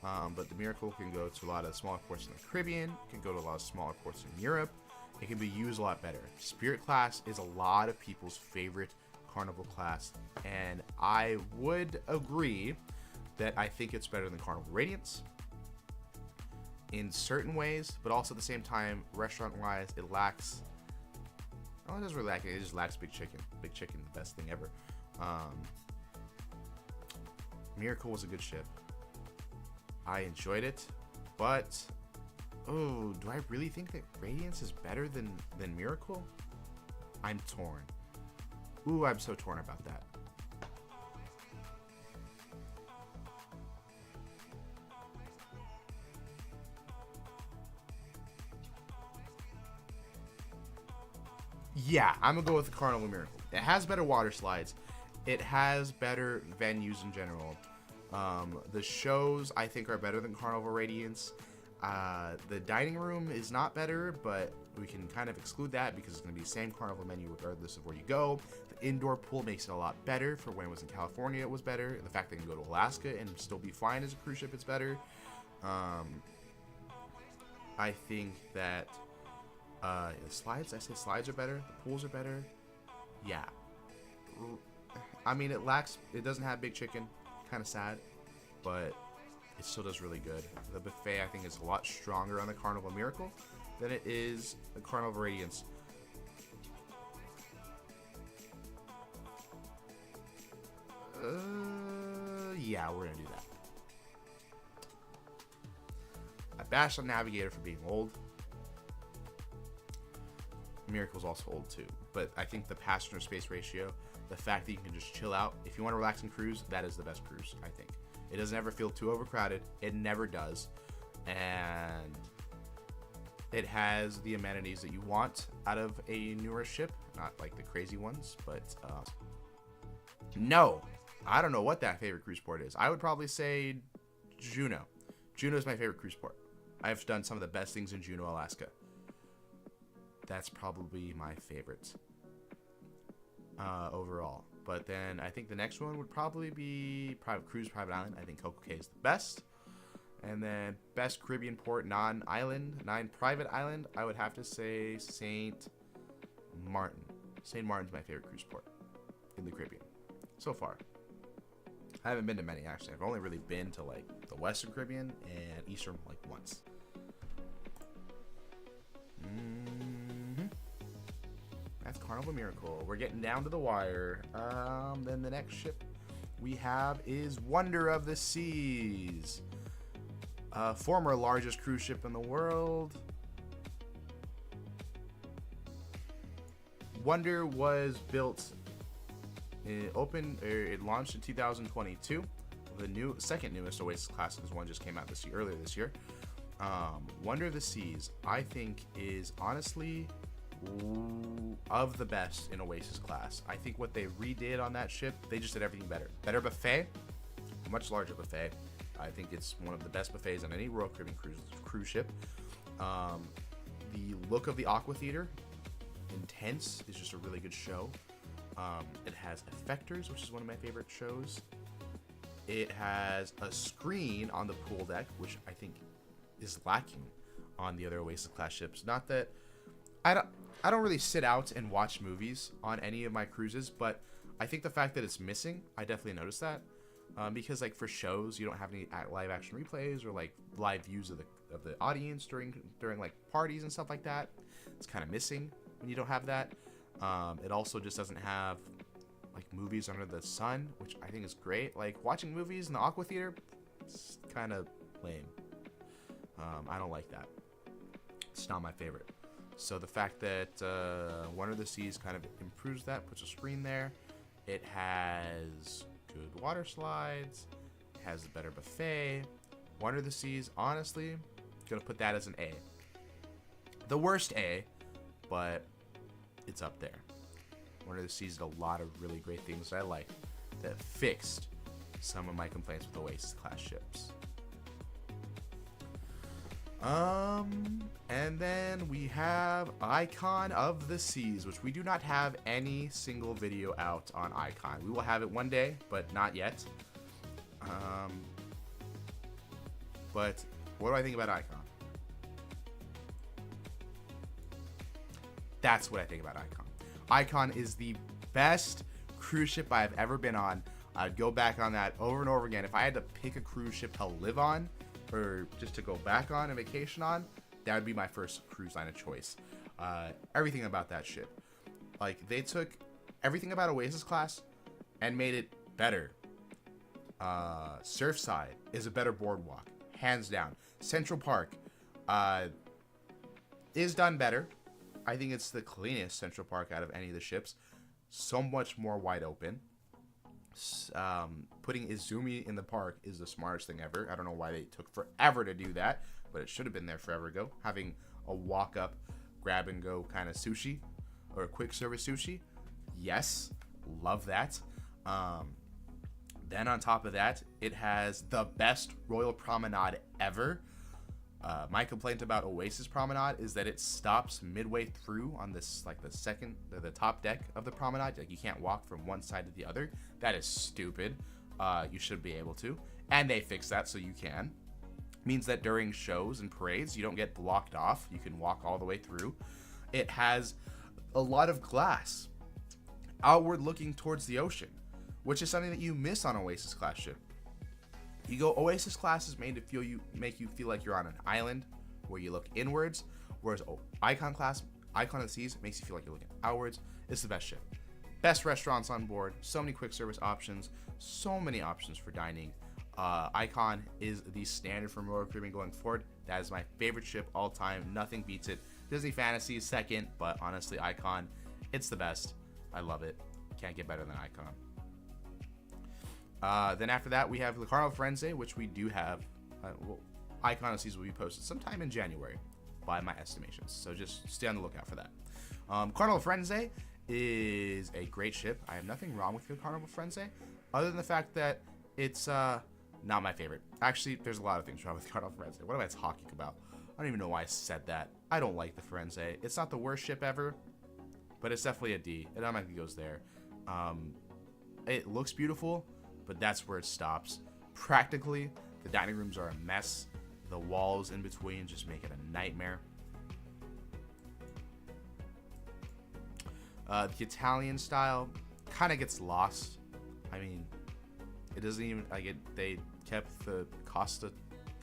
But the Miracle can go to a lot of smaller ports in the Caribbean. It can go to a lot of smaller ports in Europe. It can be used a lot better. Spirit class is a lot of people's favorite Carnival class. And I would agree that I think it's better than Carnival Radiance in certain ways, but also at the same time, restaurant-wise, it lacks... Oh, it doesn't really lack it. It just lacks Big Chicken. Big Chicken, the best thing ever. Miracle was a good ship. I enjoyed it, but... Oh, do I really think that Radiance is better than Miracle? I'm torn. Ooh, I'm so torn about that. Yeah, I'm gonna go with the Carnival Miracle. It has better water slides. It has better venues in general. The shows, I think, are better than Carnival Radiance. The dining room is not better, but we can kind of exclude that because it's going to be the same Carnival menu regardless of where you go. The indoor pool makes it a lot better. For when it was in California, it was better. The fact that you can go to Alaska and still be fine as a cruise ship, it's better. I think that the slides, I say slides are better. The pools are better. Yeah. I mean, it doesn't have Big Chicken. Kind of sad, but it still does really good. The buffet, I think, is a lot stronger on the Carnival Miracle than it is the Carnival Radiance. Yeah, we're gonna do that. I bashed on Navigator for being old. Miracle's also old too, but I think the passenger space ratio, the fact that you can just chill out, if you want to relax and cruise, that is the best cruise, I think. It doesn't ever feel too overcrowded. It never does. And it has the amenities that you want out of a newer ship. Not like the crazy ones, but no. I don't know what that favorite cruise port is. I would probably say Juneau. Juneau is my favorite cruise port. I've done some of the best things in Juneau, Alaska. That's probably my favorite overall. But then I think the next one would probably be Private Cruise, Private Island. I think Coco Cay is the best. And then best Caribbean port, non-island, non-private island, I would have to say St. Martin. St. Martin's my favorite cruise port in the Caribbean. so far. I haven't been to many, actually. I've only really been to like the Western Caribbean and Eastern like once. That's Carnival Miracle. We're getting down to the wire. Then the next ship we have is Wonder of the Seas. Former largest cruise ship in the world. Wonder was built, it launched in 2022. The second newest Oasis class, because one just came out earlier this year. Wonder of the Seas, I think, is honestly of the best in Oasis class. I think what they redid on that ship, they just did everything better. Better buffet, a much larger buffet. I think it's one of the best buffets on any Royal Caribbean cruise ship. The look of the Aqua Theater, intense, is just a really good show. It has effectors, which is one of my favorite shows. It has a screen on the pool deck, which I think is lacking on the other Oasis class ships. Not that I don't really sit out and watch movies on any of my cruises, but I think the fact that it's missing, I definitely noticed that. Because like for shows, you don't have any live action replays or like live views of the audience during like parties and stuff like that. It's kind of missing when you don't have that. It also just doesn't have like movies under the sun, which I think is great. Like watching movies in the Aqua Theater, it's kind of lame. I don't like that. It's not my favorite. So the fact that Wonder of the Seas kind of improves that, puts a screen there. It has good water slides. It has a better buffet. Wonder of the Seas, honestly, gonna put that as an A. The worst A, but it's up there. Wonder of the Seas did a lot of really great things that I like that fixed some of my complaints with Oasis class ships. And then we have Icon of the Seas, which we do not have any single video out on Icon. We will have it one day, but not yet. But what do I think about Icon? That's what I think about Icon. Icon is the best cruise ship I've ever been on. I'd go back on that over and over again. If I had to pick a cruise ship to live on, or just to go back on a vacation on, that would be my first cruise line of choice. Everything about that ship. Like, they took everything about Oasis class and made it better. Surfside is a better boardwalk, hands down. Central Park is done better. I think it's the cleanest Central Park out of any of the ships. So much more wide open. Putting Izumi in the park is the smartest thing ever. I don't know why they took forever to do that, but it should have been there forever ago. Having a walk-up, grab-and-go kind of sushi, or a quick service sushi. Yes, love that. Then on top of that, it has the best Royal Promenade ever. My complaint about Oasis Promenade is that it stops midway through on this, like the top deck of the promenade. Like you can't walk from one side to the other. That is stupid. You should be able to, and they fixed that so you can. Means that during shows and parades, you don't get blocked off. You can walk all the way through. It has a lot of glass outward looking towards the ocean, which is something that you miss on Oasis class ship. You go, Oasis class is made to make you feel like you're on an island where you look inwards, whereas Icon class, Icon of the Seas, makes you feel like you're looking outwards. It's the best ship. Best restaurants on board, so many quick service options, so many options for dining. Icon is the standard for Royal Caribbean going forward. That is my favorite ship all time. Nothing beats it. Disney Fantasy is second, but honestly, Icon, it's the best. I love it. Can't get better than Icon. Then after that, we have the Carnival Firenze, which we do have. Icon of Seas will be posted sometime in January, by my estimations. So just stay on the lookout for that. Carnival Firenze is a great ship. I have nothing wrong with the Carnival Firenze, other than the fact that it's not my favorite. Actually, there's a lot of things wrong with Carnival Firenze. What am I talking about? I don't even know why I said that. I don't like the Firenze. It's not the worst ship ever, but it's definitely a D. It automatically goes there. It looks beautiful, but that's where it stops. Practically, the dining rooms are a mess. The walls in between just make it a nightmare. The Italian style kind of gets lost. I mean, it doesn't even like it. They kept the Costa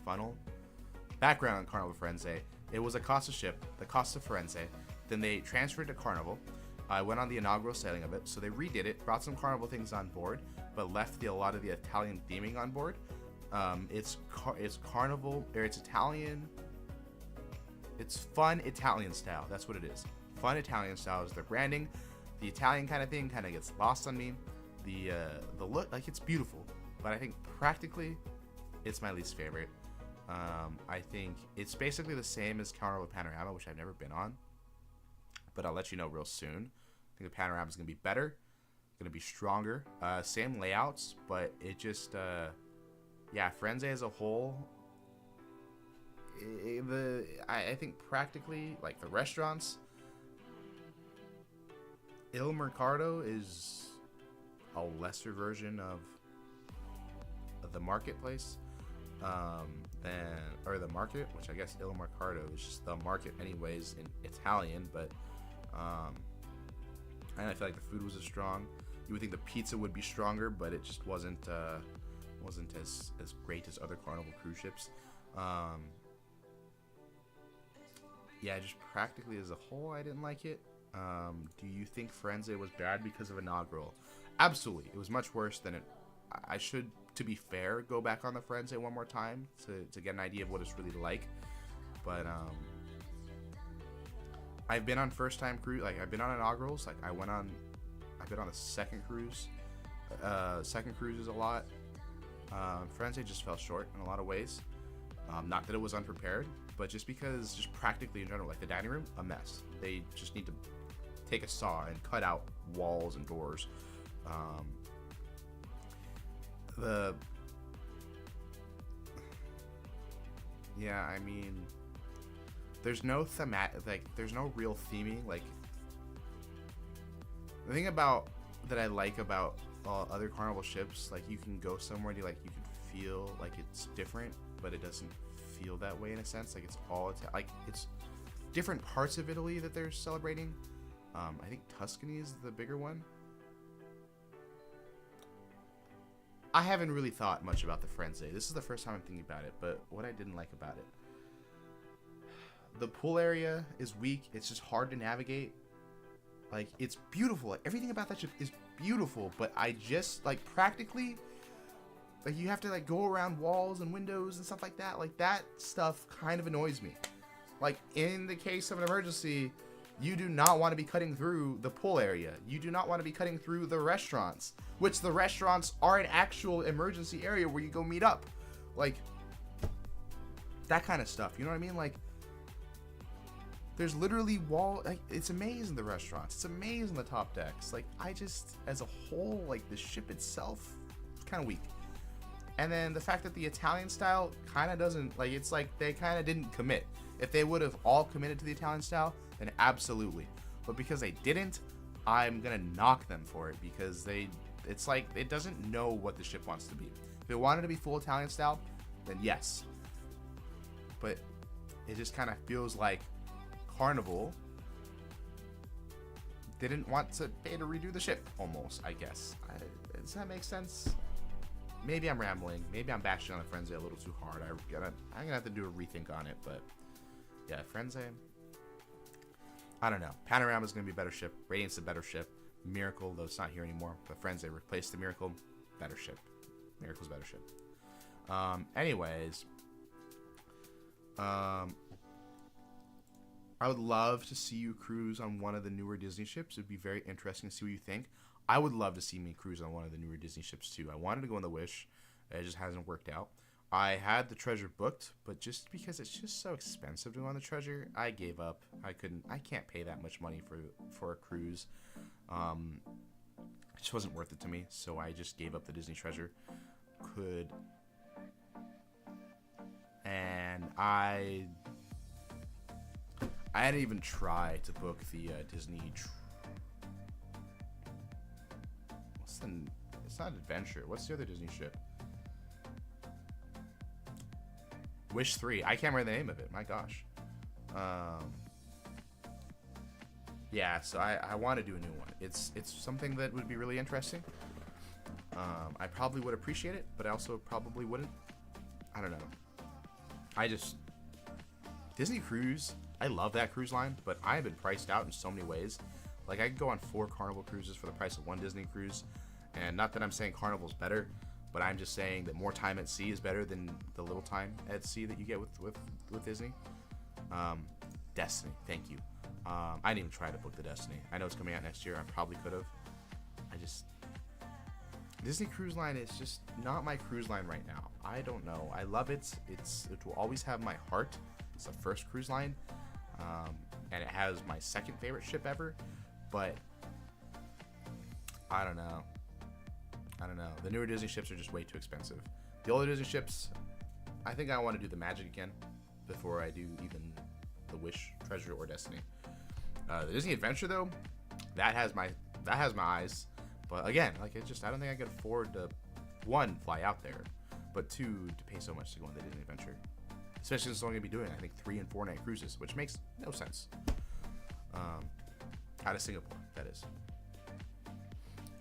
funnel background on Carnival Firenze. It was a Costa ship, the Costa Firenze. Then they transferred to Carnival. I went on the inaugural sailing of it, so they redid it, brought some Carnival things on board, but left a lot of the Italian theming on board. It's Carnival, or it's Italian. It's fun Italian style. That's what it is. Fun Italian style is their branding. The Italian kind of thing kind of gets lost on me. The look, like, it's beautiful, but I think practically, it's my least favorite. I think it's basically the same as Carnival Panorama, which I've never been on, but I'll let you know real soon. I think the Panorama is gonna be better, gonna be stronger. Same layouts, but it just, yeah, Firenze as a whole. I think practically, like, the restaurants, Il Mercato is a lesser version of the marketplace, or the market, which I guess Il Mercato is just the market anyways in Italian, but and I feel like the food was as strong. You would think the pizza would be stronger, but it just wasn't as great as other Carnival cruise ships. Yeah, just practically as a whole, I didn't like it. Do you think Firenze was bad because of inaugural? Absolutely. It was much worse than it. I should, to be fair, go back on the Firenze one more time to get an idea of what it's really like. But I've been on first time cruise, like I've been on inaugurals. Like I've been on the second cruise. Second cruises a lot. Firenze just fell short in a lot of ways. Not that it was unprepared, but just because, just practically in general, like the dining room, a mess. They just need to take a saw and cut out walls and doors. Yeah, I mean, there's no there's no real theming. Like, the thing that I like about other Carnival ships, like, you can go somewhere and you can feel like it's different, but it doesn't feel that way in a sense. Like, it's all like it's different parts of Italy that they're celebrating. I think Tuscany is the bigger one. I haven't really thought much about the Firenze. This is the first time I'm thinking about it, but what I didn't like about it, the pool area is weak. It's just hard to navigate. Like, it's beautiful. Like, everything about that ship is beautiful, but I just, like, practically, like, you have to, like, go around walls and windows and stuff like that. Like, that stuff kind of annoys me. Like, in the case of an emergency, you do not want to be cutting through the pool area. You do not want to be cutting through the restaurants, which the restaurants are an actual emergency area where you go meet up. Like, that kind of stuff. You know what I mean? Like, there's literally like, it's amazing, the restaurants. It's amazing, the top decks. Like, I just, as a whole, like, the ship itself, it's kind of weak. And then the fact that the Italian style kind of doesn't, like, it's like they kind of didn't commit. If they would have all committed to the Italian style, then absolutely. But because they didn't, I'm gonna knock them for it, because it's like, it doesn't know what the ship wants to be. If it wanted to be full Italian style, then yes. But it just kind of feels like Carnival didn't want to pay to redo the ship, almost, I guess. Does that make sense? Maybe I'm rambling. Maybe I'm bashing on the Firenze a little too hard. I'm gonna have to do a rethink on it, but yeah, Firenze, I don't know. Panorama's gonna be a better ship. Radiance is a better ship. Miracle, though it's not here anymore, but Firenze replaced the Miracle. Better ship. Miracle's a better ship. Anyways, I would love to see you cruise on one of the newer Disney ships. It'd be very interesting to see what you think. I would love to see me cruise on one of the newer Disney ships too. I wanted to go on the Wish. It just hasn't worked out. I had the Treasure booked, but just because it's just so expensive to go on the Treasure, I gave up. I can't pay that much money for a cruise. It just wasn't worth it to me, so I just gave up the Disney Treasure. And I didn't even try to book the Disney. It's not Adventure. What's the other Disney ship? Wish 3. I can't remember the name of it. My gosh. Yeah, so I want to do a new one. It's something that would be really interesting. I probably would appreciate it, but I also probably wouldn't. I don't know. Disney Cruise, I love that cruise line, but I have been priced out in so many ways. Like, I could go on 4 Carnival cruises for the price of 1 Disney cruise. And not that I'm saying Carnival's better, but I'm just saying that more time at sea is better than the little time at sea that you get with Disney. Destiny, thank you. I didn't even try to book the Destiny. I know it's coming out next year. I probably could have. Disney Cruise Line is just not my cruise line right now. I don't know. I love it. It will always have my heart. It's the first cruise line, and it has my second favorite ship ever. But I don't know. The newer Disney ships are just way too expensive. The older Disney ships, I think I want to do the Magic again before I do even the Wish, Treasure, or Destiny. The Disney Adventure though, that has my eyes. But again, like I don't think I could afford to, 1, fly out there, but 2, to pay so much to go on the Disney Adventure. Especially since it's only gonna be doing, I think, 3 and 4 night cruises, which makes no sense. Out of Singapore, that is.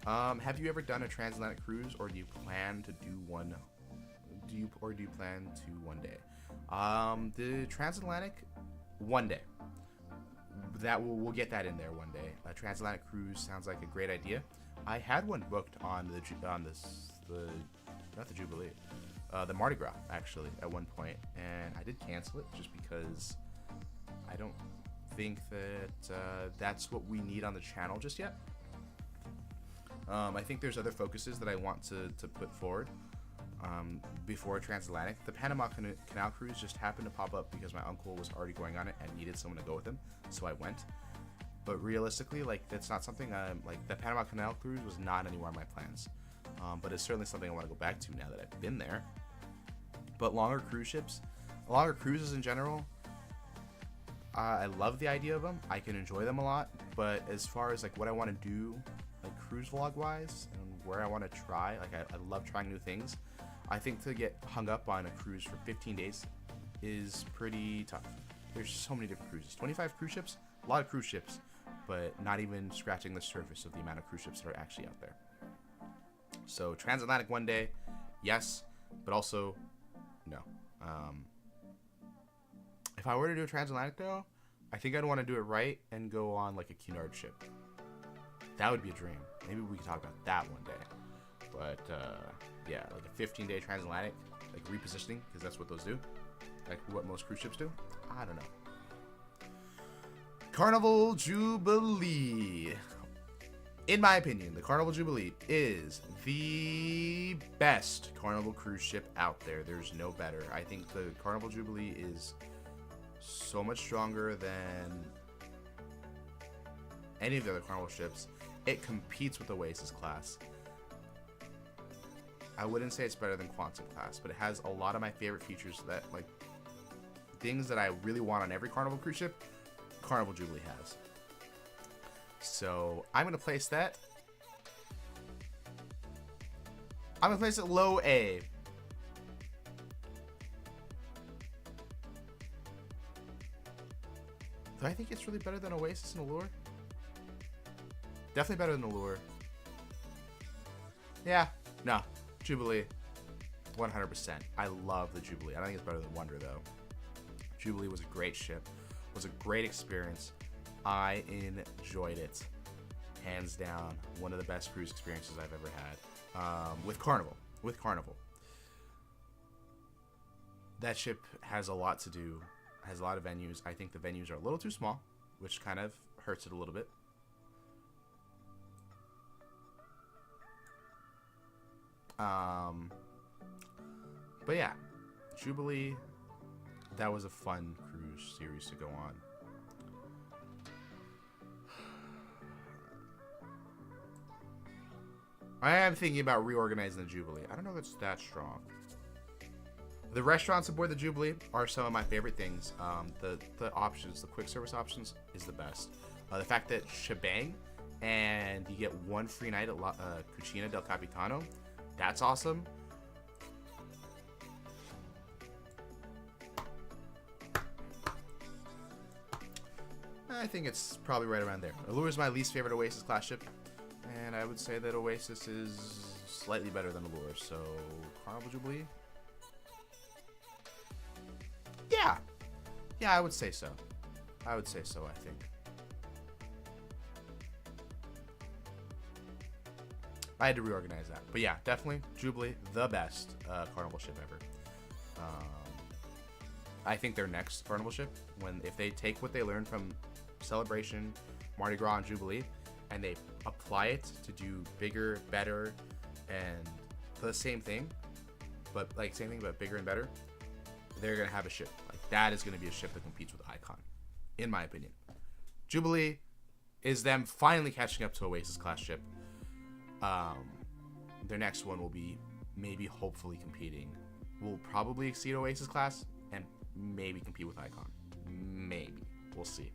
Have you ever done a transatlantic cruise, or do you plan to do one? Do you plan to one day? The transatlantic, one day. We'll get that in there one day. A transatlantic cruise sounds like a great idea. I had one booked on not the Jubilee, the Mardi Gras actually at one point, and I did cancel it just because I don't think that that's what we need on the channel just yet. I think there's other focuses that I want to put forward before a transatlantic. The Panama Canal cruise just happened to pop up because my uncle was already going on it and needed someone to go with him, so I went. But realistically, like, that's not something like the Panama Canal cruise was not anywhere on my plans. But it's certainly something I want to go back to now that I've been there. But longer cruises in general, I love the idea of them. I can enjoy them a lot. But as far as like what I want to do, like cruise vlog wise, and where I want to try, like I love trying new things. I think to get hung up on a cruise for 15 days is pretty tough. There's so many different cruises. 25 cruise ships, a lot of cruise ships, but not even scratching the surface of the amount of cruise ships that are actually out there. So transatlantic one day, yes, but also no. If I were to do a transatlantic though, I think I'd want to do it right and go on like a Cunard ship. That would be a dream. Maybe we can talk about that one day. But yeah, like a 15-day transatlantic, like repositioning, because that's what those do. Like what most cruise ships do. I don't know. Carnival Jubilee. In my opinion, the Carnival Jubilee is the best Carnival cruise ship out there. There's no better. I think the Carnival Jubilee is so much stronger than any of the other Carnival ships. It competes with Oasis class. I wouldn't say it's better than Quantum class, but it has a lot of my favorite features that, like, things that I really want on every Carnival cruise ship, Carnival Jubilee has. So I'm going to place that. I'm going to place it low A. Do I think it's really better than Oasis and Allure? Definitely better than Allure. Yeah, no. Jubilee, 100%. I love the Jubilee. I don't think it's better than Wonder, though. Jubilee was a great ship. Was a great experience. I enjoyed it. Hands down, one of the best cruise experiences I've ever had. With Carnival. That ship has a lot to do. Has a lot of venues. I think the venues are a little too small, which kind of hurts it a little bit. But yeah, Jubilee, that was a fun cruise series to go on. I am thinking about reorganizing the Jubilee. I don't know if it's that strong. The restaurants aboard the Jubilee are some of my favorite things. The options, the quick service options, is the best. The fact that shebang, and you get one free night at Cucina del Capitano, that's awesome. I think it's probably right around there. Allure is my least favorite Oasis class ship, and I would say that Oasis is slightly better than Allure. So Carnival Jubilee. Yeah. Yeah, I would say so. I would say so, I think. I had to reorganize that. But yeah, definitely Jubilee, the best Carnival ship ever. I think their next Carnival ship, if they take what they learned from Celebration, Mardi Gras, and Jubilee, and they apply it to do bigger, better, and the same thing, but bigger and better, they're gonna have a ship. Like that is gonna be a ship that competes with Icon, in my opinion. Jubilee is them finally catching up to Oasis class ship. Their next one will be hopefully competing. Will probably exceed Oasis class and maybe compete with Icon. Maybe. We'll see.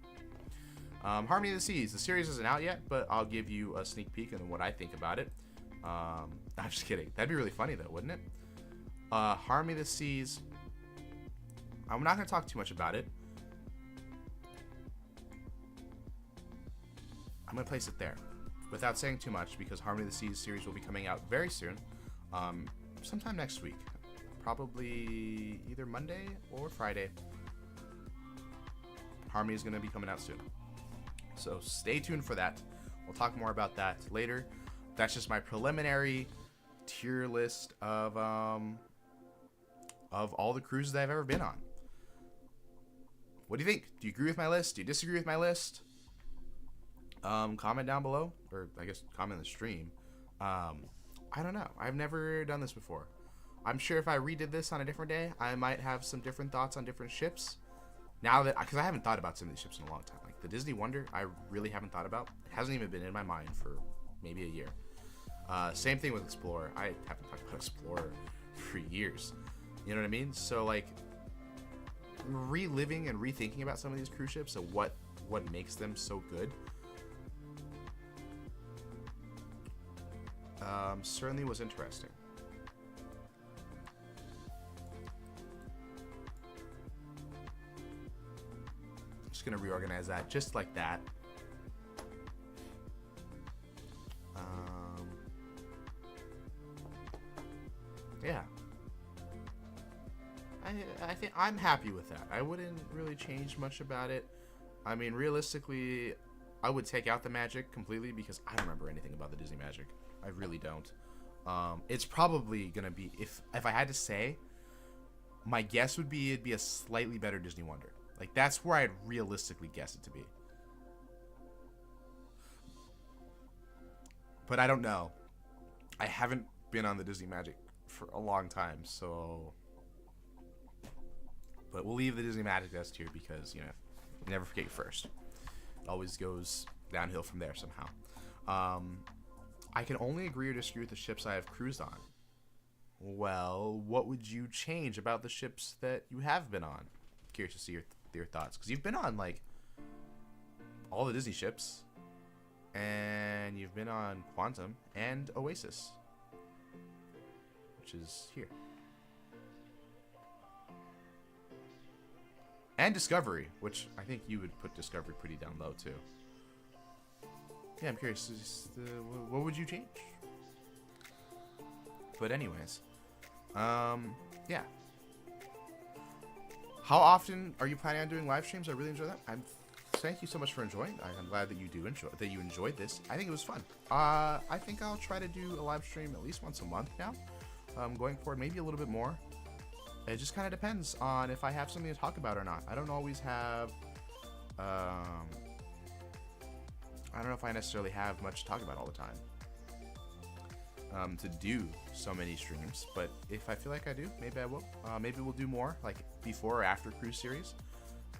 Harmony of the Seas. The series isn't out yet, but I'll give you a sneak peek into what I think about it. I'm just kidding. That'd be really funny though, wouldn't it? Harmony of the Seas. I'm not going to talk too much about it. I'm going to place it there without saying too much because Harmony of the Seas series will be coming out very soon. Sometime next week. Probably either Monday or Friday. Harmony is going to be coming out soon. So stay tuned for that. We'll talk more about that later. That's just my preliminary tier list of all the cruises I've ever been on. What do you think? Do you agree with my list? Do you disagree with my list? Comment down below, or I guess comment in the stream. I don't know. I've never done this before. I'm sure if I redid this on a different day, I might have some different thoughts on different ships. Now that, because I haven't thought about some of these ships in a long time. Like the Disney Wonder, I really haven't thought about. It hasn't even been in my mind for maybe a year. Same thing with Explorer. I haven't talked about Explorer for years. You know what I mean? So like reliving and rethinking about some of these cruise ships and what makes them so good. Certainly was interesting. Just gonna reorganize that just like that. Yeah. I think I'm happy with that. I wouldn't really change much about it. I mean, realistically, I would take out the magic completely because I don't remember anything about the Disney magic. I really don't. It's probably gonna be, if I had to say, my guess would be it'd be a slightly better Disney Wonder. Like that's where I'd realistically guess it to be. But I don't know. I haven't been on the Disney magic for a long time, so. But we'll leave the Disney magic S tier because, you know, you never forget your first. It always goes downhill from there somehow. I can only agree or disagree with the ships I have cruised on. Well, what would you change about the ships that you have been on? Curious to see your thoughts. Because you've been on, like, all the Disney ships. And you've been on Quantum and Oasis. Which is here. And Discovery, which I think you would put Discovery pretty down low, too. Yeah, I'm curious. What would you change? But anyways. Yeah. How often are you planning on doing live streams? I really enjoy that. Thank you so much for enjoying. I'm glad that you enjoyed this. I think it was fun. I think I'll try to do a live stream at least once a month now. Going forward, maybe a little bit more. It just kind of depends on if I have something to talk about or not. I don't always have. I don't know if I necessarily have much to talk about all the time. To do so many streams, but if I feel like I do, maybe I will. Maybe we'll do more, like before or after cruise series.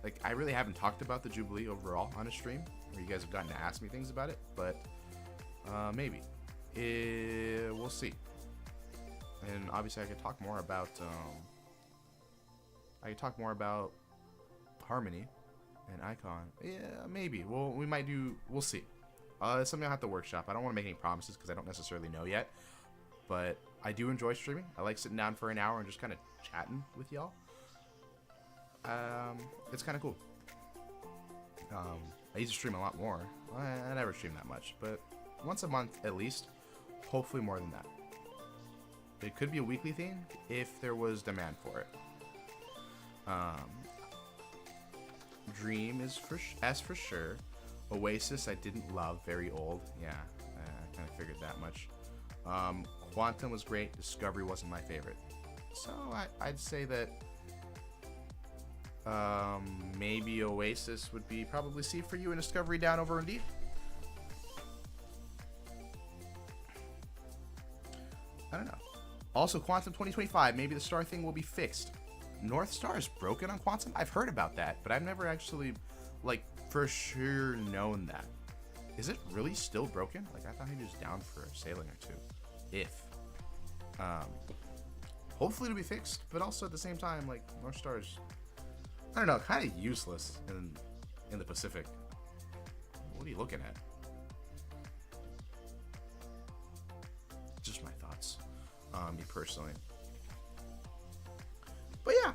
Like I really haven't talked about the Jubilee overall on a stream, where you guys have gotten to ask me things about it, but maybe. We'll see. And obviously, I could talk more about. I could talk more about Harmony and Icon. Yeah, maybe. Well, we might do. We'll see. It's something I'll have to workshop. I don't want to make any promises because I don't necessarily know yet. But I do enjoy streaming. I like sitting down for an hour and just kind of chatting with y'all. It's kind of cool. I used to stream a lot more. I never stream that much, but once a month at least. Hopefully more than that. It could be a weekly thing if there was demand for it. Dream is for sure. Oasis I didn't love, very old. Yeah, I kind of figured that much. Quantum was great. Discovery wasn't my favorite. So I'd say that maybe Oasis would be probably C for you and Discovery down over Indeed. I don't know. Also, Quantum 2025, maybe the star thing will be fixed. North Star is broken on Quantum? I've heard about that, but I've never actually, like, for sure known that. Is it really still broken? Like, I thought he was down for a sailing or two. If. Hopefully it'll be fixed, but also at the same time, like, North Star is, I don't know, kind of useless in the Pacific. What are you looking at? Just my thoughts. Me personally. But yeah.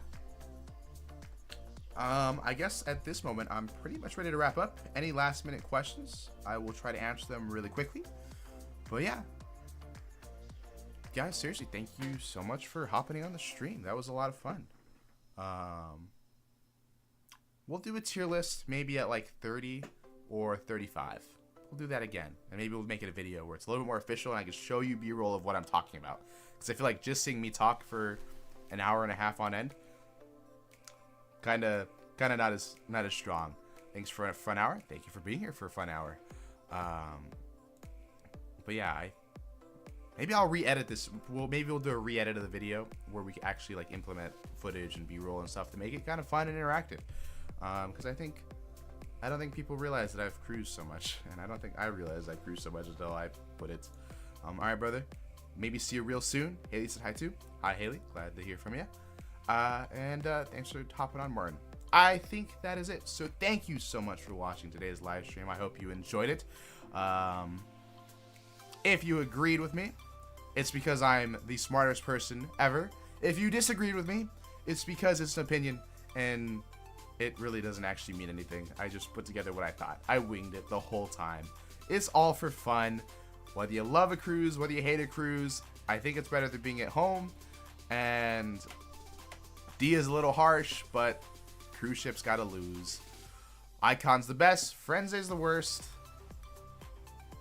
I guess at this moment, I'm pretty much ready to wrap up. Any last minute questions, I will try to answer them really quickly. But yeah. Guys, seriously, thank you so much for hopping on the stream. That was a lot of fun. We'll do a tier list maybe at like 30 or 35. We'll do that again. And maybe we'll make it a video where it's a little bit more official and I can show you B-roll of what I'm talking about. Because I feel like just seeing me talk for an hour and a half on end, kind of not as strong. Thanks for a fun hour. Thank you for being here for a fun hour. But yeah, maybe I'll re-edit this. Maybe we'll do a re-edit of the video where we can actually like implement footage and B-roll and stuff to make it kind of fun and interactive. Because I don't think people realize that I've cruised so much, and I don't think I realized I cruised so much until I put it. All right, brother. Maybe see you real soon. Haley said hi too. Hi, Haley. Glad to hear from you. And thanks for hopping on, Martin. I think that is it. So thank you so much for watching today's live stream. I hope you enjoyed it. If you agreed with me, it's because I'm the smartest person ever. If you disagreed with me, it's because it's an opinion and it really doesn't actually mean anything. I just put together what I thought. I winged it the whole time. It's all for fun. Whether you love a cruise, whether you hate a cruise, I think it's better than being at home. And D is a little harsh, but cruise ships gotta lose. Icon's the best. Firenze is the worst.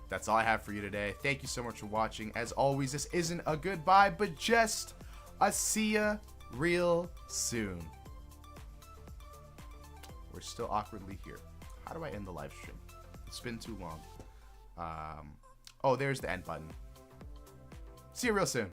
That's all I have for you today. Thank you so much for watching. As always, this isn't a goodbye, but just a see ya real soon. We're still awkwardly here. How do I end the live stream? It's been too long. Oh, there's the end button. See you real soon.